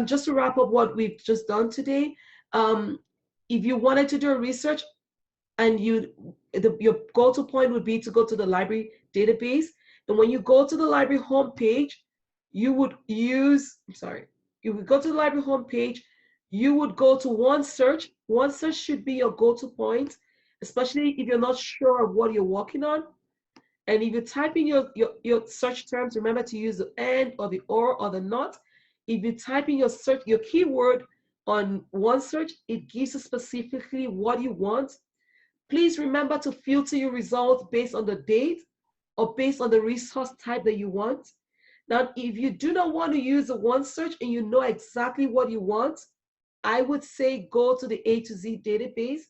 just to wrap up what we've just done today, if you wanted to do a research and your go-to point would be to go to the library database. And when you go to the library homepage, you would use, you would go to the library homepage, you would go to OneSearch. OneSearch should be your go-to point, especially if you're not sure of what you're working on. And if you type in your search terms, remember to use the and or the or the not. If you type in your keyword on OneSearch, it gives you specifically what you want. Please remember to filter your results based on the date or based on the resource type that you want. Now, if you do not want to use the OneSearch and you know exactly what you want, I would say go to the A to Z database.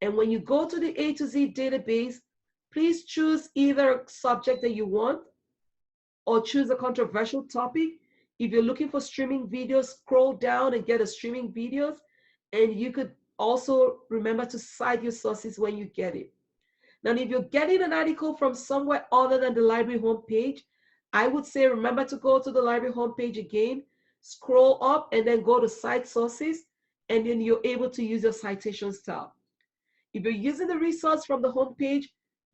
And when you go to the A to Z database, please choose either a subject that you want or choose a controversial topic. If you're looking for streaming videos, scroll down and get a streaming videos. And you could also remember to cite your sources when you get it. Now, if you're getting an article from somewhere other than the library homepage, I would say remember to go to the library homepage again, scroll up, and then go to Cite Sources, and then you're able to use your citation style. If you're using the resource from the homepage,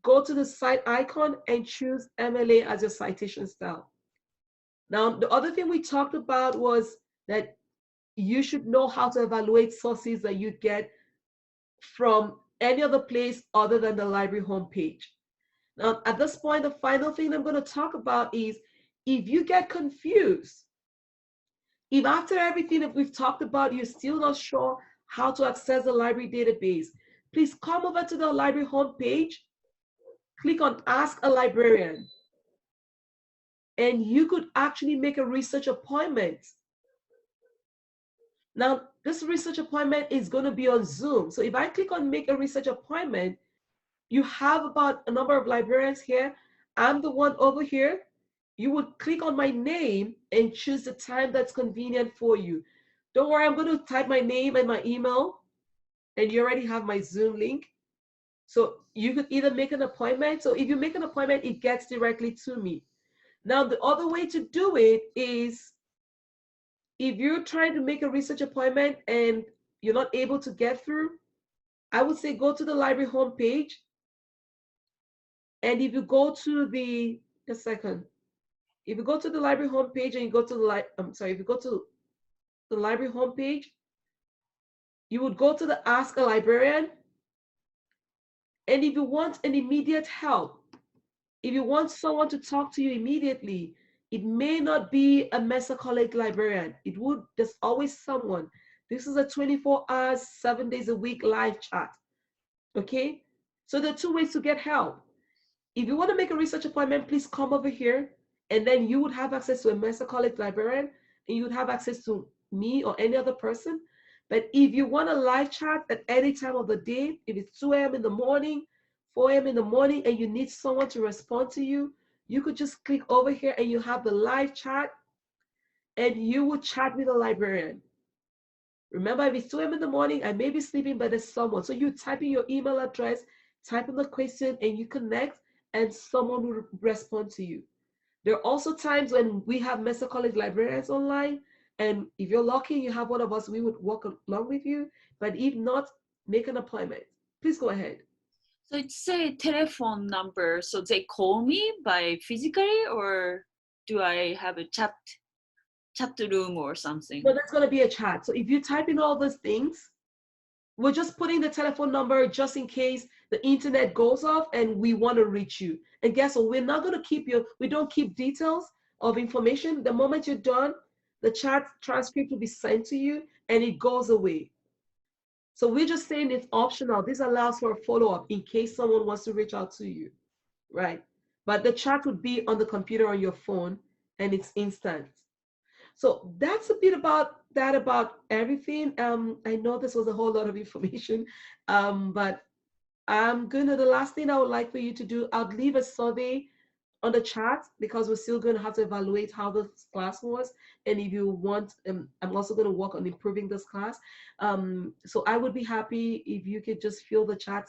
go to the cite icon and choose MLA as your citation style. Now, the other thing we talked about was that you should know how to evaluate sources that you get from any other place other than the library homepage. Now, at this point, the final thing I'm going to talk about is if you get confused, if after everything that we've talked about, you're still not sure how to access the library database, please come over to the library homepage, click on Ask a Librarian, and you could actually make a research appointment. Now, this research appointment is going to be on Zoom. So if I click on Make a Research Appointment, you have about a number of librarians here. I'm the one over here. You would click on my name and choose the time that's convenient for you. Don't worry, I'm going to type my name and my email, and you already have my Zoom link. So you could either make an appointment. So if you make an appointment, it gets directly to me. Now, the other way to do it is if you're trying to make a research appointment and you're not able to get through, I would say go to the library homepage. And if you go to the, just a second, if you go to the library homepage and you go to the, if you go to the library homepage, you would go to the Ask a Librarian. And if you want an immediate help, if you want someone to talk to you immediately, it may not be a Mesa College librarian. It would, there's always someone. This is a 24 hours, 7 days a week live chat, okay? So there are two ways to get help. If you want to make a research appointment, please come over here, and then you would have access to a Mesa College librarian, and you would have access to me or any other person. But if you want a live chat at any time of the day, if it's 2 a.m. in the morning, 4 a.m. in the morning, and you need someone to respond to you, you could just click over here and you have the live chat, and you would chat with a librarian. Remember, if it's 2 a.m. in the morning, I may be sleeping, but there's someone. So you type in your email address, type in the question, and you connect, and someone will respond to you. There are also times when we have Mesa College librarians online, and if you're lucky, you have one of us, we would walk along with you. But if not, make an appointment. Please go ahead. So it's a telephone number. So they call me by physically, or do I have a chat room or something? No, that's going to be a chat. So if you type in all those things, we're just putting the telephone number just in case the internet goes off and we want to reach you. And guess what? We're not going to keep we don't keep details of information. The moment you're done, the chat transcript will be sent to you and it goes away. So we're just saying it's optional. This allows for a follow-up in case someone wants to reach out to you, right? But the chat would be on the computer on your phone and it's instant. So that's a bit about that, about everything. I know this was a whole lot of information, but I'm gonna, the last thing I would like for you to do, I'll leave a survey on the chat because we're still gonna have to evaluate how the class was. And if you want, I'm also gonna work on improving this class. So I would be happy if you could just fill the chat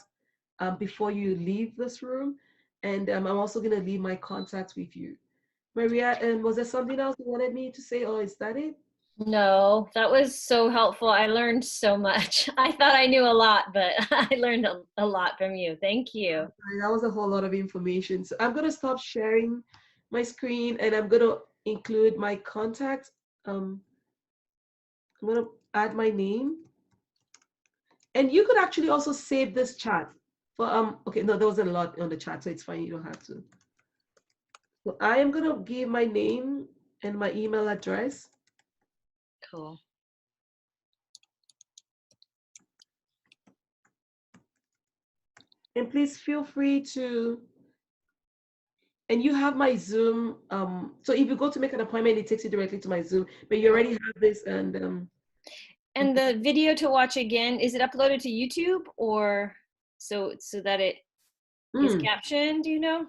before you leave this room. And I'm also gonna leave my contact with you. Maria, was there something else you wanted me to say, or is that it? No, that was so helpful. I learned so much. I thought I knew a lot, but I learned a lot from you. Thank you. That was a whole lot of information. So I'm going to stop sharing my screen and I'm going to include my contact. I'm going to add my name. And you could actually also save this chat. For, okay, no, there wasn't a lot on the chat, so it's fine. You don't have to. So I am going to give my name and my email address. Cool. And please feel free to, and you have my Zoom. So if you go to make an appointment, it takes you directly to my Zoom, but you already have this. And the video to watch again, is it uploaded to YouTube or so that it is captioned, do you know?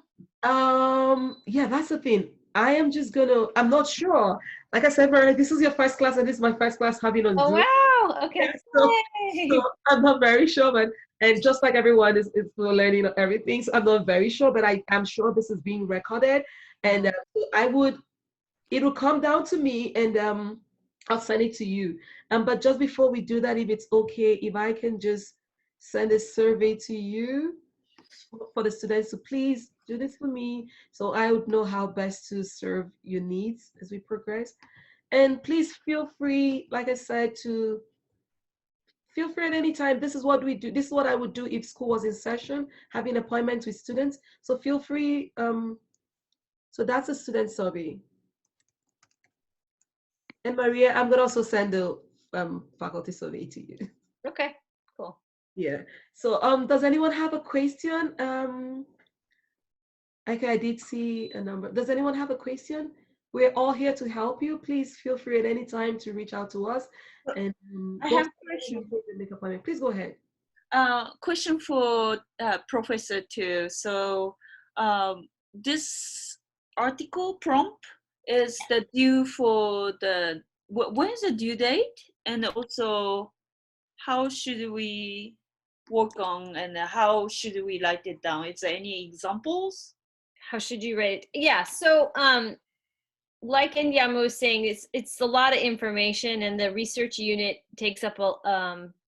Yeah, that's the thing. I am just gonna, I'm not sure. Like I said, Veronica, this is your first class and this is my first class having on Zoom. Oh, wow, okay. Yeah, so I'm not very sure, but, and just like everyone is learning everything, so I'm not very sure, but I am sure this is being recorded. And it'll come down to me, and I'll send it to you. But just before we do that, if it's okay, if I can just send a survey to you for the students to please do this for me, so I would know how best to serve your needs as we progress. And please feel free, like I said, to feel free at any time. This is what we do. This is what I would do if school was in session, having appointments with students. So feel free. So that's a student survey. And Maria, I'm gonna also send the faculty survey to you. Okay, cool. Yeah. So does anyone have a question? Okay, I did see a number. Does anyone have a question? We're all here to help you. Please feel free at any time to reach out to us. And I have a question. Please go ahead. Question for Professor too. So this article prompt is the due for the, when is the due date? And also, how should we work on, and how should we write it down? Is there any examples? How should you rate? Yeah, so like Edeama was saying, it's a lot of information, and the research unit takes up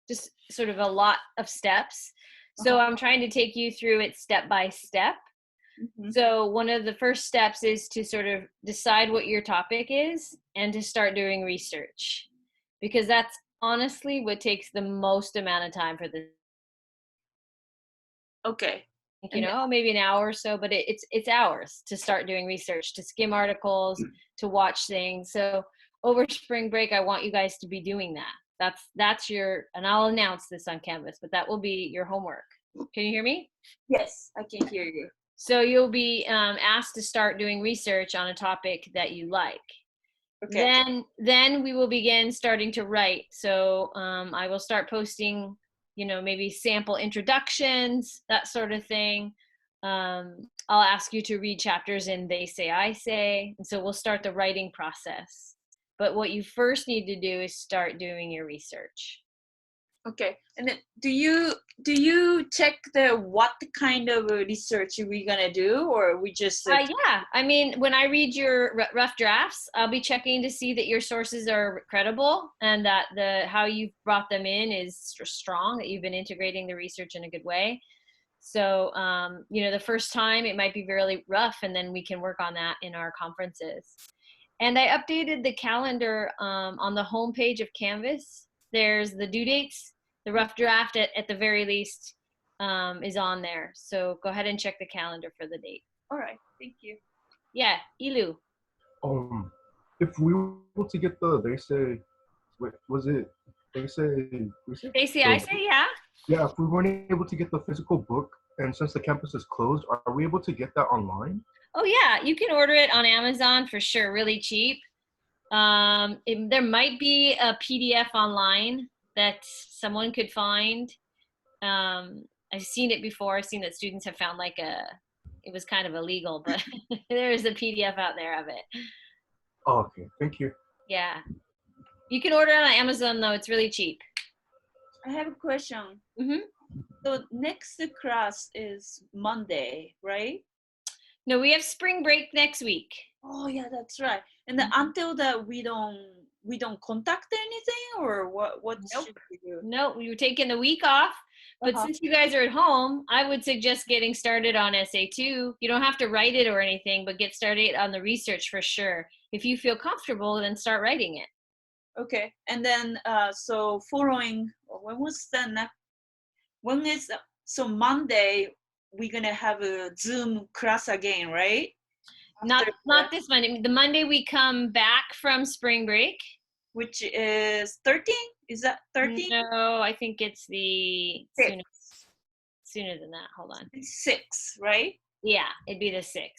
just sort of a lot of steps. So I'm trying to take you through it step by step. Mm-hmm. So one of the first steps is to sort of decide what your topic is and to start doing research, because that's honestly what takes the most amount of time for this. Okay. You know, maybe an hour or so, but it's hours to start doing research, to skim articles, to watch things. So over spring break, I want you guys to be doing that. That's your, and I'll announce this on Canvas, but that will be your homework. Can you hear me? Yes, I can hear you. So you'll be asked to start doing research on a topic that you like. Okay. Then we will begin starting to write. So I will start posting, you know, maybe sample introductions, that sort of thing. I'll ask you to read chapters in They Say, I Say. And so we'll start the writing process. But what you first need to do is start doing your research. Okay. And then do you check what kind of research we're gonna do, or we just yeah, I mean, when I read your rough drafts, I'll be checking to see that your sources are credible and that how you've brought them in is strong, that you've been integrating the research in a good way. So you know, the first time it might be really rough, and then we can work on that in our conferences. And I updated the calendar on the homepage of Canvas. There's the due dates. The rough draft at the very least is on there. So go ahead and check the calendar for the date. All right, thank you. Yeah, Ilu. If we were to get They Say, wait, was it They Say? They Say, I Say, yeah. Yeah, if we weren't able to get the physical book, and since the campus is closed, are we able to get that online? Oh yeah, you can order it on Amazon for sure, really cheap. There might be a PDF online that someone could find. I've seen it before. I've seen that students have found it was kind of illegal, but there's a PDF out there of it. Oh, okay, thank you. Yeah, you can order it on Amazon though. It's really cheap. I have a question. Mm-hmm. So next class is Monday, right? No, we have spring break next week. Oh yeah, that's right. And then until that, we don't contact anything, or what Nope. should we do? No, we were taking the week off. But since you guys are at home, I would suggest getting started on SA2. You don't have to write it or anything, but get started on the research for sure. If you feel comfortable, then start writing it. Okay. And then so following, so Monday we're gonna have a Zoom class again, right? Not this Monday. The Monday we come back from spring break, which is 13. Is that 13? No, I think it's the sooner than that. Hold on. It's 6, right? Yeah, it'd be the 6th.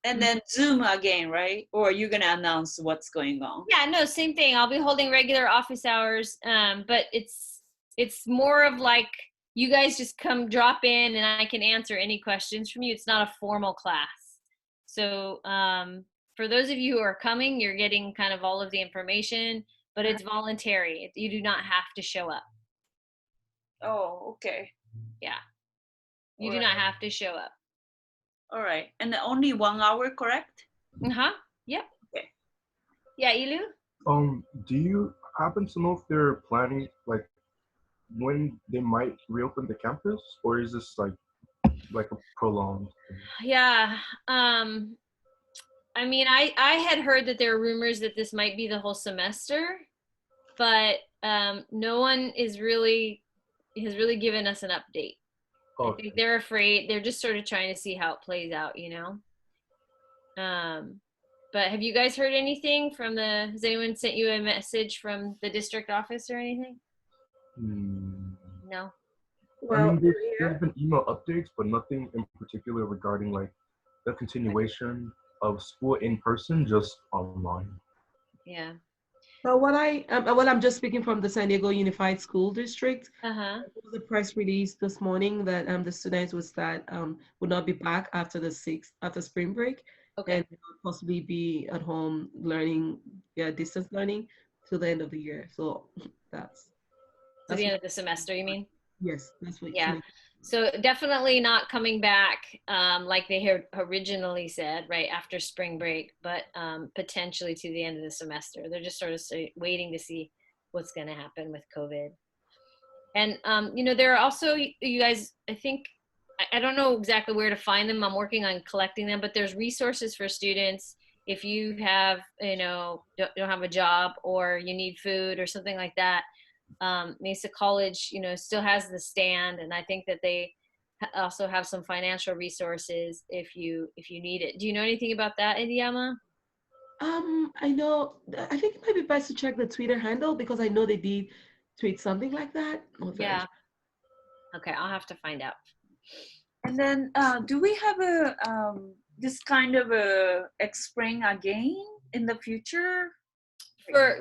And then Zoom again, right? Or are you gonna announce what's going on? Yeah, no, same thing. I'll be holding regular office hours, but it's more of like you guys just come drop in and I can answer any questions from you. It's not a formal class. So for those of you who are coming, you're getting kind of all of the information, but it's voluntary. You do not have to show up. Oh, okay. Yeah. You do not have to show up. All right. And only 1 hour, correct? Yep. Okay. Yeah, Ilu? Do you happen to know if they're planning like when they might reopen the campus, or is this like a prolonged thing? Yeah. I mean, I had heard that there are rumors that this might be the whole semester, but no one has really given us an update. I Okay. think they're afraid. They're just sort of trying to see how it plays out, you know. But have you guys heard anything from the? Has anyone sent you a message from the district office or anything? No. I mean, Well, there's been email updates, but nothing in particular regarding like the continuation of school in person, just online. Yeah. but I'm just speaking from the San Diego Unified School District. Uh-huh. There was a press release this morning that the students would not be back after after spring break, Okay. and possibly be at home learning, distance learning till the end of the year. So that's To the end of the semester, you mean? yes, that's what. Yeah. So definitely not coming back like they had originally said, right after spring break, but potentially to the end of the semester. They're just sort of waiting to see what's going to happen with COVID. And you know, there are also, you guys, I think, I don't know exactly where to find them. I'm working on collecting them, but there's resources for students if you have, you know, don't have a job or you need food or something like that. Mesa College, you know, still has the stand, and I think that they also have some financial resources if you need it. Do you know anything about that, Edeama? I know. I think it might be best to check the Twitter handle because I know they did tweet something like that. Yeah. Okay, I'll have to find out. And then, do we have a this kind of a spring again in the future?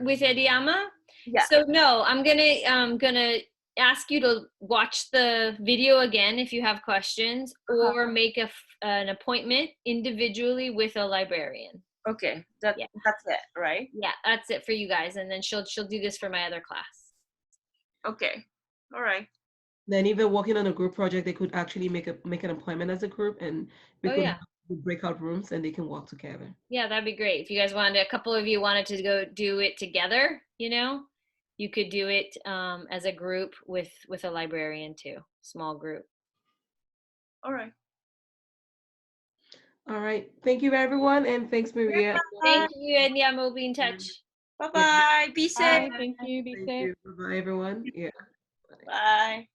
With Edeama? Yeah. So no, I'm gonna ask you to watch the video again if you have questions, or make an appointment individually with a librarian. Okay, that's it, right? Yeah, that's it for you guys, and then she'll do this for my other class. Okay, all right. Then even working on a group project, they could actually make an appointment as a group, and we could have breakout rooms, and they can work together. Yeah, that'd be great. If you guys a couple of you wanted to go do it together, you know, you could do it as a group with a librarian too, small group. All right. All right. Thank you, everyone, and thanks, Maria. Thank you, and yeah, we'll be in touch. Bye-bye. Be safe. Bye. Thank you. Be safe. Bye, everyone. Yeah. Bye.